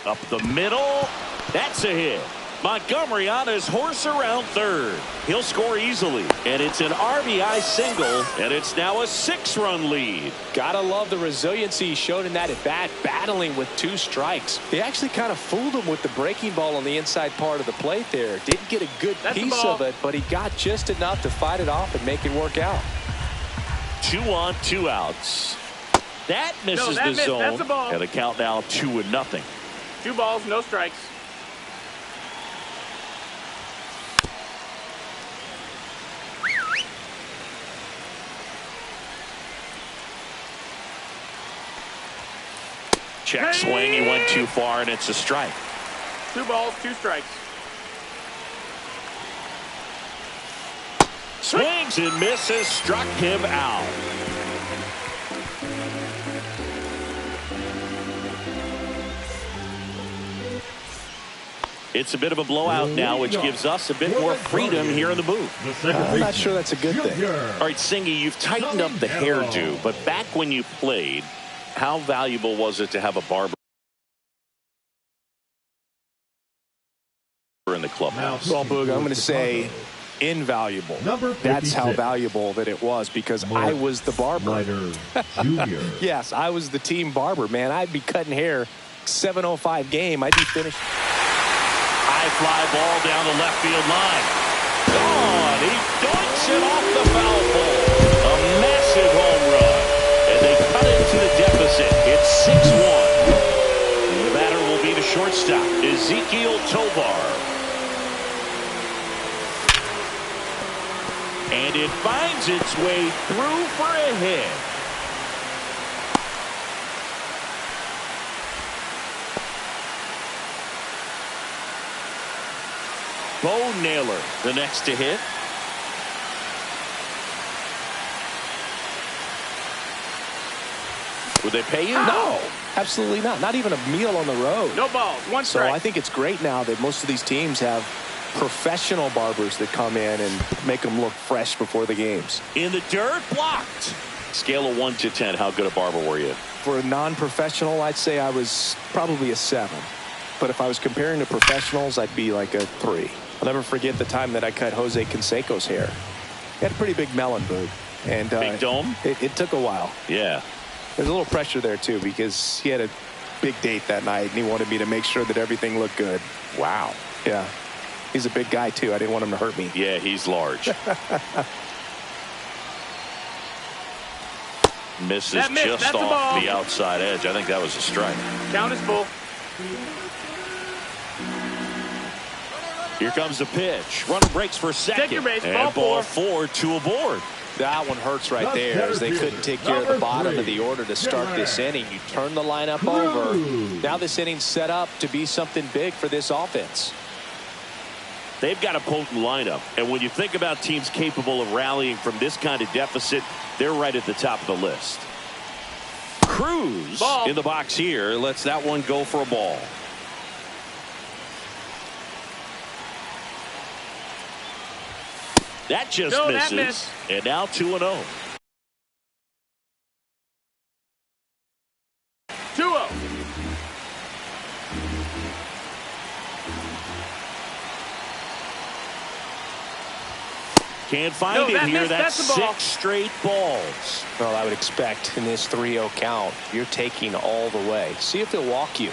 Up the middle. That's a hit. Montgomery on his horse around third. He'll score easily. And it's an RBI single. And it's now a 6-run lead. Gotta love the resiliency he showed in that at-bat, battling with 2 strikes. He actually kind of fooled him with the breaking ball on the inside part of the plate there. Didn't get a good piece of it, but he got just enough to fight it off and make it work out. 2 on, 2 outs. That misses the zone. That's a ball. And the count now 2-0. 2 balls, no strikes. Check swing. He went too far, and it's a strike. 2 balls, 2 strikes. Swings and misses. Struck him out. It's a bit of a blowout now, which gives us a bit more freedom here in the booth. I'm not sure that's a good thing. All right, Singy, you've tightened up the hairdo, but back when you played, how valuable was it to have a barber in the clubhouse? Well, Boog, I'm going to say invaluable. That's how valuable that it was, because I was the barber. Yes, I was the team barber, man. I'd be cutting hair 7:05 game. I'd be finished. High fly ball down the left field line. Gone. He dunks it off the foul pole. A massive home run. And they cut into the deficit. It's 6-1. The batter will be the shortstop, Ezekiel Tovar. And it finds its way through for a hit. Bo Naylor, the next to hit. Would they pay you? No, absolutely not. Not even a meal on the road. No balls. One So strike. I think it's great now that most of these teams have professional barbers that come in and make them look fresh before the games. In the dirt, blocked. Scale of 1 to 10, how good a barber were you? For a non-professional, I'd say I was probably a 7. But if I was comparing to professionals, I'd be like a 3. I'll never forget the time that I cut Jose Canseco's hair. He had a pretty big melon, Boog. And Big dome? It took a while. Yeah. There's a little pressure there, too, because he had a big date that night, and he wanted me to make sure that everything looked good. Wow. Yeah. He's a big guy, too. I didn't want him to hurt me. Yeah, he's large. Misses That miss, just that's a off ball. the outside edge. I think that was a strike. Count is full. Here comes the pitch. Runner breaks for second. Take your base. And Ball ball 4 to aboard. That one hurts right there, as they couldn't take care of the bottom of the order to start this inning. You turn the lineup over. Now this inning's set up to be something big for this offense. They've got a potent lineup. And when you think about teams capable of rallying from this kind of deficit, they're right at the top of the list. Cruz Ball. in the box here lets that one go for a ball. That just No, misses. that missed. And now 2-0. 2-0. Can't find it that here. missed. That's That's the ball. 6 straight balls. Well, I would expect in this 3-0 count, you're taking all the way. See if they'll walk you.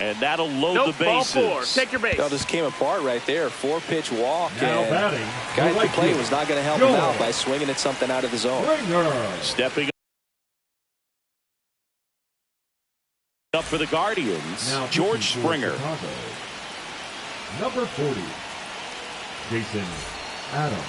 And that'll load Nope, the ball bases. 4. Take your base. That just came apart right there. 4-pitch walk. Now And batting, guy at the the plate right was not going to help field, him out Joe by swinging at something out of the zone. Springer. Stepping up for the Guardians, Now George pitching for Springer. Chicago, number 40, Jason Adams.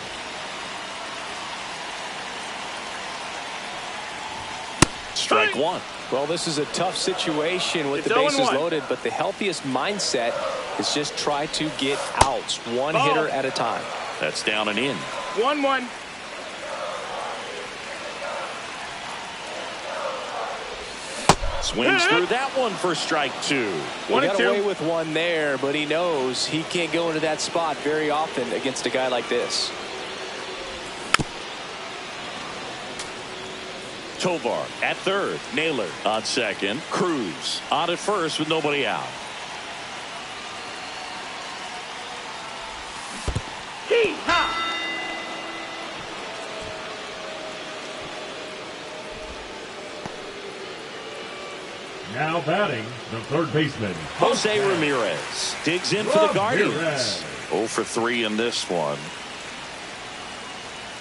Strike Hey. 1. Well, this is a tough situation with It's the bases 0-1. loaded, but the healthiest mindset is just try to get outs one Ball. hitter at a time. That's down and in. 1-1. Swings through that one for strike 2. He 1 and got 2. away with one there, but he knows he can't go into that spot very often against a guy like this. Tovar at third. Naylor on second. Cruz on at first with nobody out. Hee-haw. Now batting, the third baseman, Jose Ramirez digs in for the Guardians. Ramirez. 0 for 3 in this one.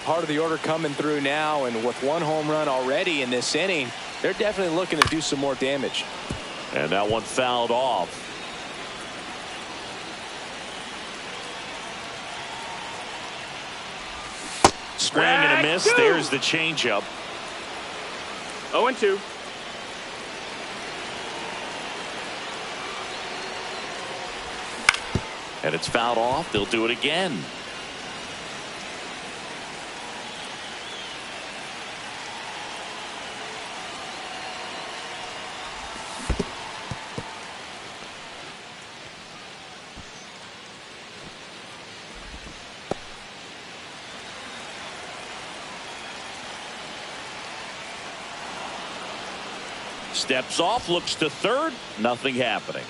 Part of the order coming through now, and with one home run already in this inning, they're definitely looking to do some more damage. And that one fouled off. Swing and a miss. Strike 2. There's the changeup. 0-2. And it's fouled off. They'll do it again. Steps off, looks to third. Nothing happening.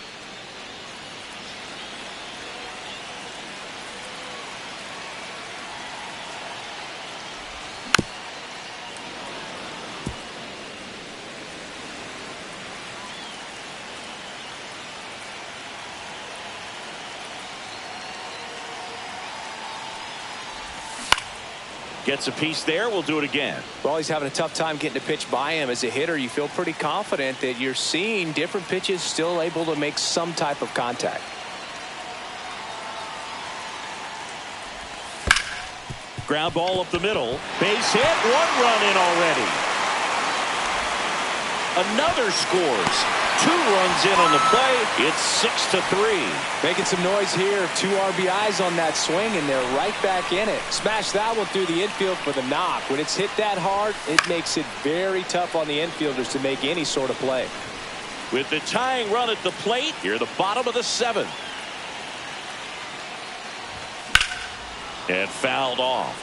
Gets a piece there. We'll do it again. Well, he's having a tough time getting a pitch by him. As a hitter, you feel pretty confident that you're seeing different pitches still able to make some type of contact. Ground ball up the middle. Base hit. 1 run in already. Another scores. 2 runs in on the play. It's 6-3. Making some noise here. 2 RBIs on that swing, and they're right back in it. Smash that one through the infield for the knock. When it's hit that hard, it makes it very tough on the infielders to make any sort of play. With the tying run at the plate, here the bottom of the 7th. And fouled off.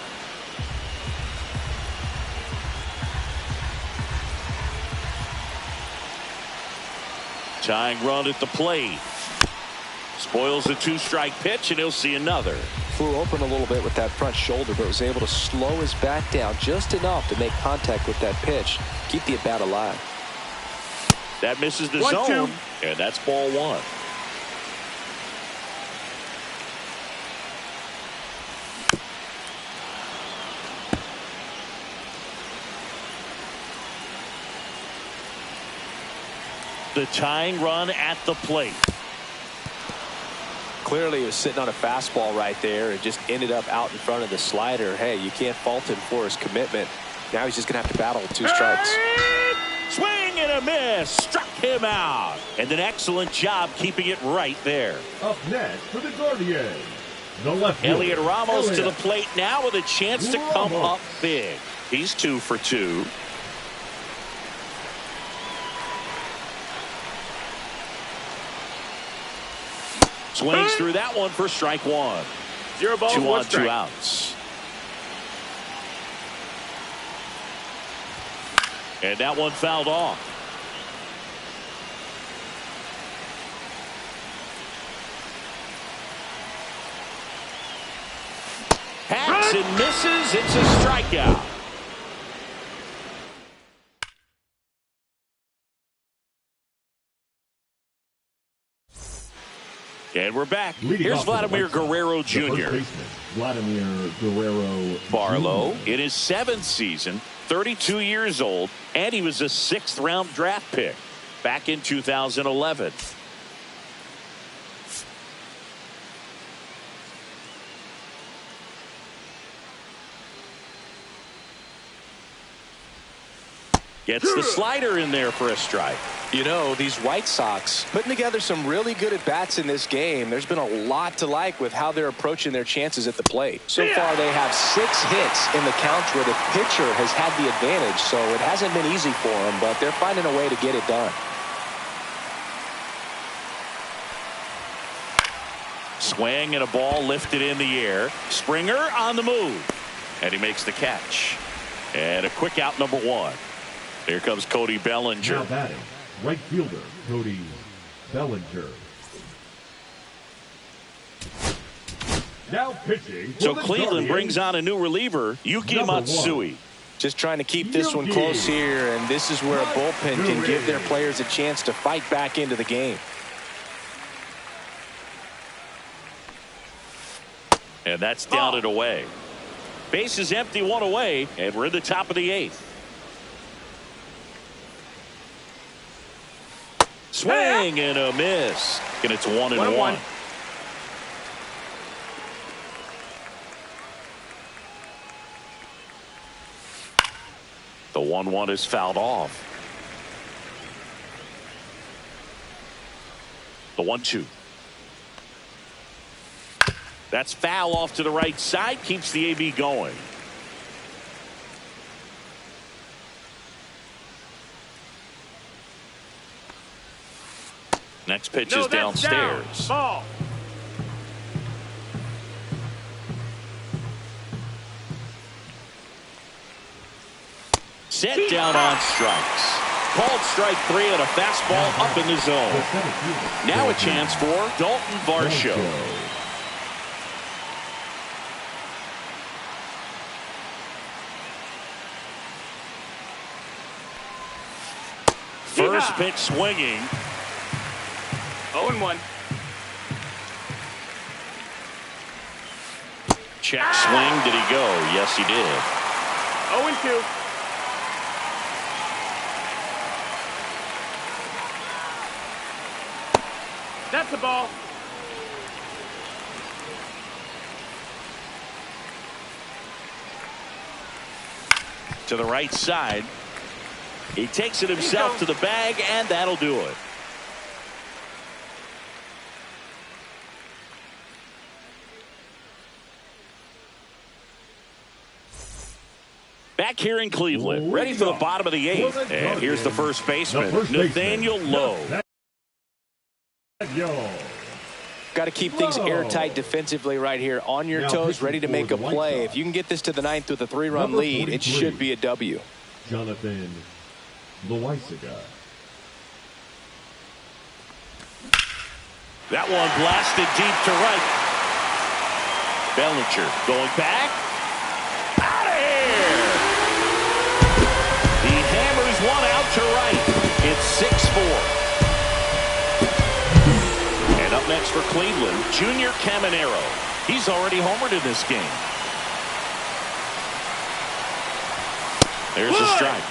Tying run at the plate. Spoils the 2-strike pitch, and he'll see another. Flew open a little bit with that front shoulder, but was able to slow his bat down just enough to make contact with that pitch. Keep the at-bat alive. That misses the 1-2. zone, and that's ball 1. The tying run at the plate. Clearly he was sitting on a fastball right there and just ended up out in front of the slider. Hey, you can't fault him for his commitment. Now he's just going to have to battle with 2 strikes. Swing and a miss. Struck him out. And an excellent job keeping it right there. Up next for the Guardians, the left Elliot fielder, Ramos to the Elliot plate now with a chance to come Ramos. up big. He's 2 for 2. Swings through that one for strike 1. 0 balls, 2 1 on, strike. 2 outs. And that one fouled off. Hacks and misses. It's a strikeout. And we're back. Leading Here's off for the Vladimir White Sox, Guerrero the first Jr. baseman, Vladimir Guerrero Barlow Jr. in his 7th season, 32 years old, and he was a 6th-round draft pick back in 2011. Gets the slider in there for a strike. You know, these White Sox putting together some really good at-bats in this game. There's been a lot to like with how they're approaching their chances at the plate. So far, they have 6 hits in the count where the pitcher has had the advantage, so it hasn't been easy for them, but they're finding a way to get it done. Swing and a ball lifted in the air. Springer on the move, and he makes the catch. And a quick out, number 1. Here comes Cody Bellinger. Now batting, right fielder Cody Bellinger. Now pitching. So for the Cleveland Guardians, brings on a new reliever, Yuki Number 1. Matsui. Just trying to keep this one Yuki. close here, and this is where a bullpen can Matsui. give their players a chance to fight back into the game. And that's down and away. Base is empty, 1 away, and we're in the top of the 8th. Swing and a miss. And it's 1-1. The 1-1 is fouled off. The 1-2. That's foul off to the right side. Keeps the AB going. Next pitch is downstairs. Ball. Set down on strikes. Called strike 3 on a fastball up in the zone. The center fielder, Now a chance for Dalton Varsho. First pitch swinging. 0-1. Check swing. Did he go? Yes, he did. 0-2. That's a ball. To the right side. He takes it himself to the bag, and that'll do it. Back here in Cleveland, ready for the bottom of the 8th. And here's the first baseman, Nathaniel Lowe. Got to keep things airtight defensively right here. On your toes, ready to make a play. If you can get this to the 9th with a 3-run lead, it should be a W. Jonathan Loaisiga. That one blasted deep to right. Bellinger going back. Out of here! He hammers one out to right. It's 6-4. And up next for Cleveland, Junior Caminero. He's already homered in this game. There's a strike.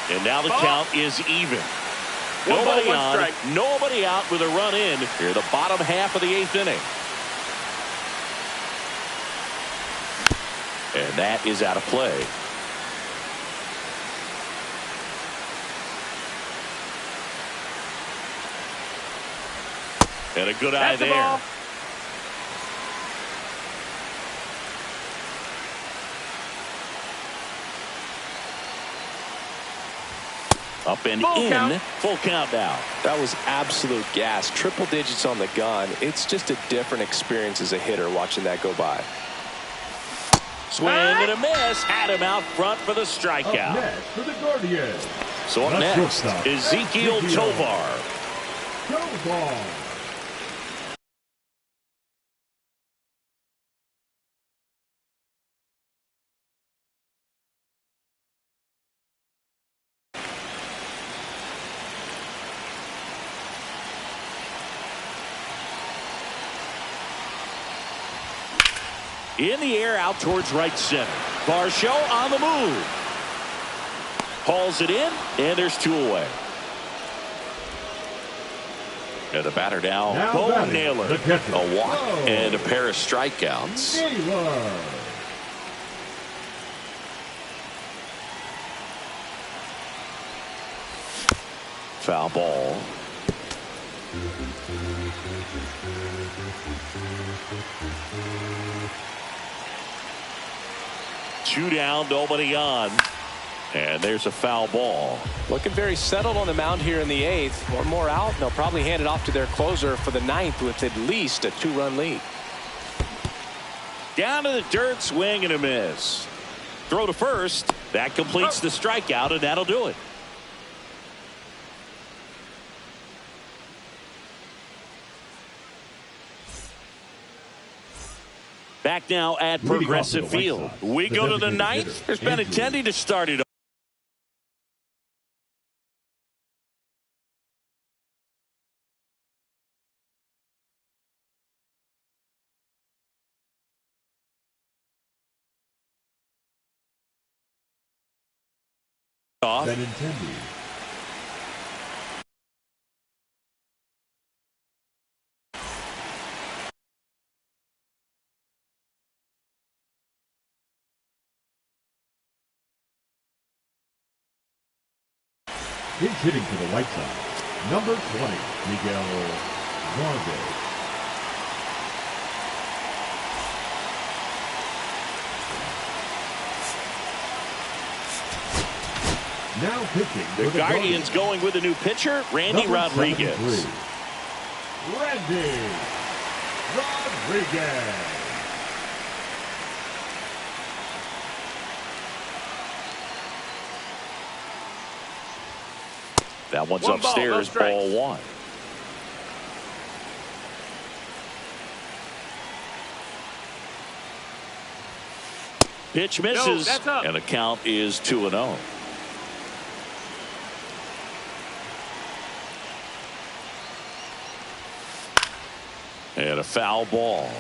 And now the count is even. Nobody on, nobody out with a run in here, the bottom half of the 8th inning. And that is out of play. And a good eye there. Up and in. Full count now. That was absolute gas. Triple digits on the gun. It's just a different experience as a hitter watching that go by. Swing and a miss. Had him out front for the strikeout. Up next for the Guardians. So up next, Ezequiel Tovar. Tovar. In the air out towards right center. Varsho on the move. Hauls it in, and there's 2 away. And the batter now Bo Naylor. A walk and a pair of strikeouts. Naylor. Foul ball. Two down, nobody on. And there's a foul ball. Looking very settled on the mound here in the 8th. One more out, and they'll probably hand it off to their closer for the 9th with at least a 2-run lead. Down to the dirt, swing and a miss. Throw to first. That completes the strikeout, and that'll do it. Back now at Progressive Field. We go to the 9th. There's been intending to start it off. He's hitting to the White Sox, number 20, Miguel Vargas. Now pitching the Guardians going with a new pitcher, Randy Rodriguez. Randy Rodriguez. That one's upstairs, ball 1. Pitch misses, and the count is 2-0. And a foul ball.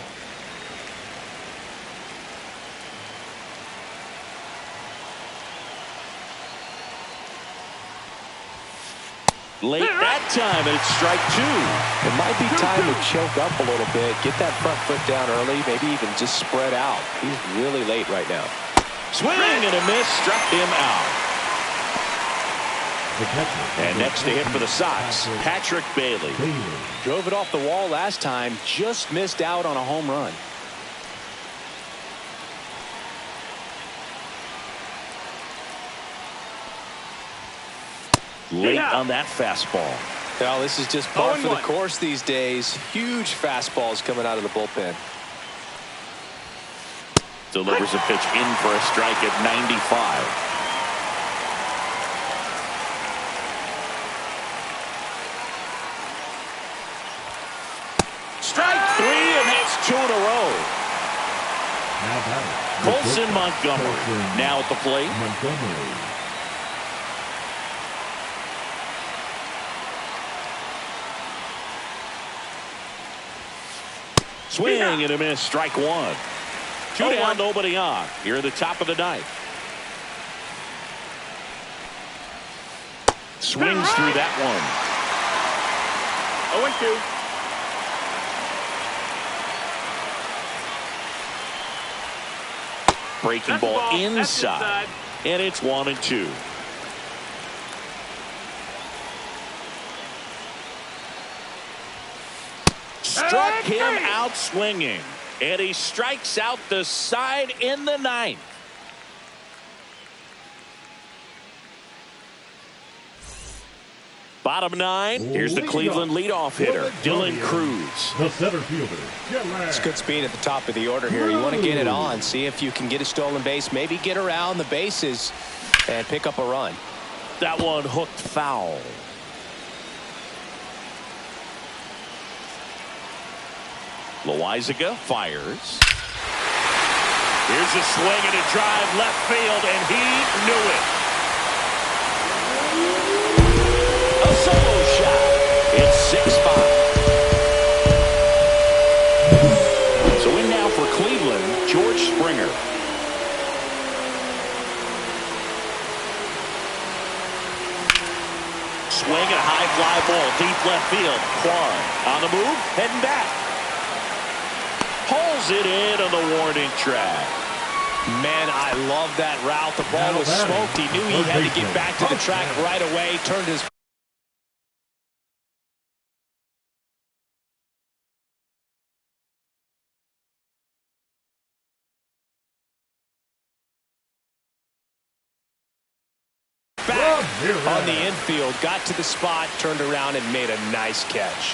Late that time, and it's strike 2. It might be time to choke up a little bit, get that front foot down early, maybe even just spread out. He's really late right now. Swing and a miss, struck him out. And next to hit for the Sox, Patrick Bailey. Drove it off the wall last time, just missed out on a home run. Late on that fastball. Well, this is just par for the course these days. Huge fastballs coming out of the bullpen. Delivers a pitch in for a strike at 95. Strike 3, and that's 2 in a row. Colson Montgomery now at the plate. Swing and a miss, strike 1. 2 down, nobody on. Here at the top of the ninth. Swings through that one. 0-2. Breaking ball inside. And it's 1-2. Struck him out swinging. And he strikes out the side in the ninth. Bottom 9. Here's the Cleveland leadoff hitter, Dylan Cruz. The center fielder. It's good speed at the top of the order here. You want to get it on, see if you can get a stolen base, maybe get around the bases and pick up a run. That one hooked foul. Loizaga fires. Here's a swing and a drive left field, and he knew it. A solo shot. It's 6-5. So in now for Cleveland, George Springer. Swing and a high fly ball deep left field. Kwan on the move, heading back. Pulls it in on the warning track. Man, I love that route. The ball was smoked. He knew he had to get back to the track right away. Turned his back on the infield, got to the spot, turned around and made a nice catch.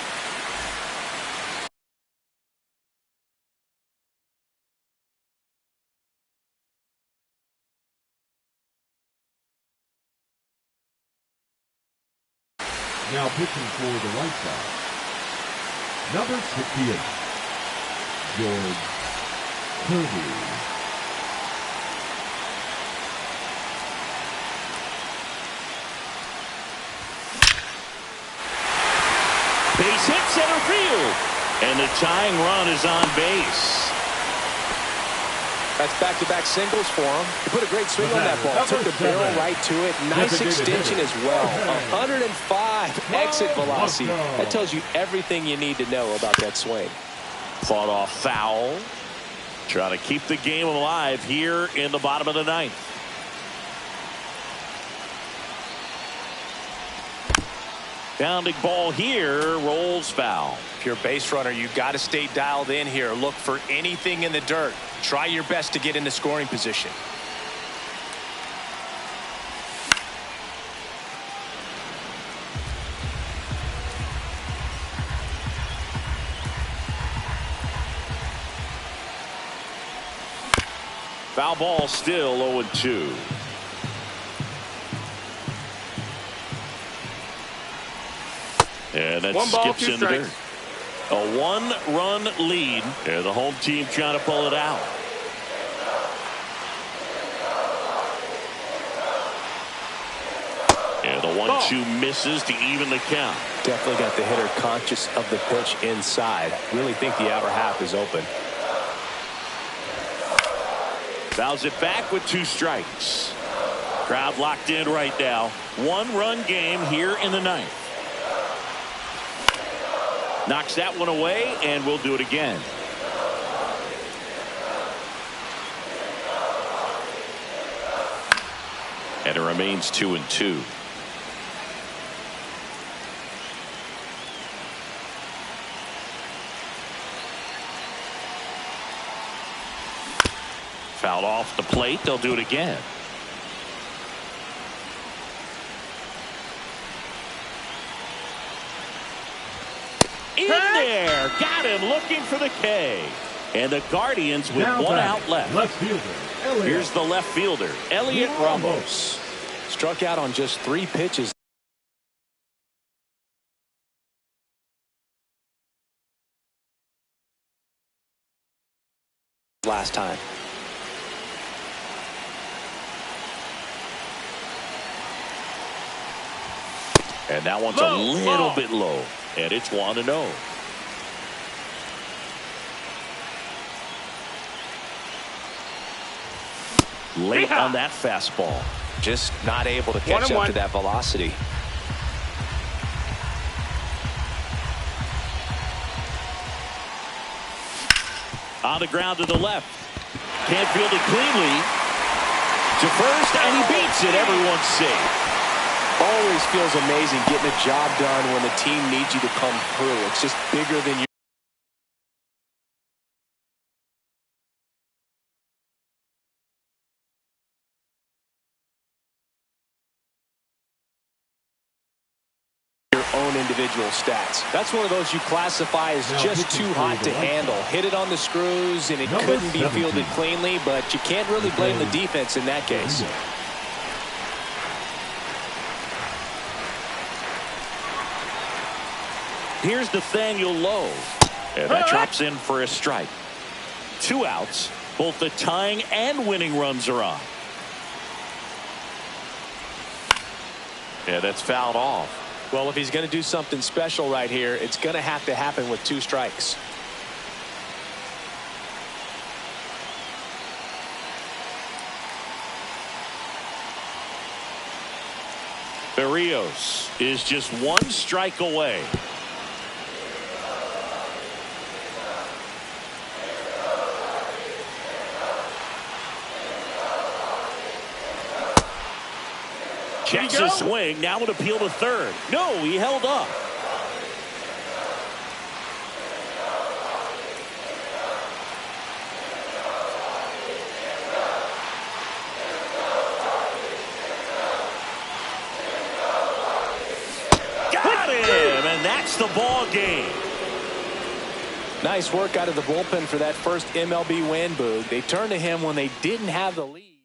Now pitching for the White Sox, number 68, George Kirby. Base hit center field, and the tying run is on base. That's back-to-back singles for him. He put a great swing on that ball. Took the barrel right to it. Nice extension as well. 105 exit velocity. That tells you everything you need to know about that swing. Fought off foul. Trying to keep the game alive here in the bottom of the ninth. Pounding ball here, rolls foul. If you're a base runner, you've got to stay dialed in here. Look for anything in the dirt. Try your best to get into scoring position. Foul ball still 0-2. And that skips in the dirt. A one-run lead. And the home team trying to pull it out. And the 1-2 misses to even the count. Definitely got the hitter conscious of the pitch inside. Really think the outer half is open. Fouls it back with 2 strikes. Crowd locked in right now. One-run game here in the ninth. Knocks that one away, and we'll do it again. And it remains 2-2. Fouled off the plate. They'll do it again. In there. Got him looking for the K. And the Guardians with Now one back, out left. left fielder, Elliott. Here's the left fielder, Elliott Ramos. Struck out on just 3 pitches. Last time. And that one's Low, a little low. bit low. And it's 1-0. Late on that fastball. Just not able to catch up to that velocity. On the ground to the left. Can't field it cleanly. To first, and he beats it. Everyone's safe. Always feels amazing getting a job done when the team needs you to come through. It's just bigger than you. Own individual stats. That's one of those you classify as just too hot to handle. Hit it on the screws and it couldn't be fielded cleanly, but you can't really blame the defense in that case. Here's Nathaniel Lowe. And that drops in for a strike. 2 outs. Both the tying and winning runs are on. Yeah, that's fouled off. Well, if he's going to do something special right here, it's going to have to happen with 2 strikes. Berrios is just 1 strike away. Checks his swing. Now an appeal to third. No, he held up. Got him, and that's the ball game. Nice work out of the bullpen for that first MLB win, Boog. They turned to him when they didn't have the lead.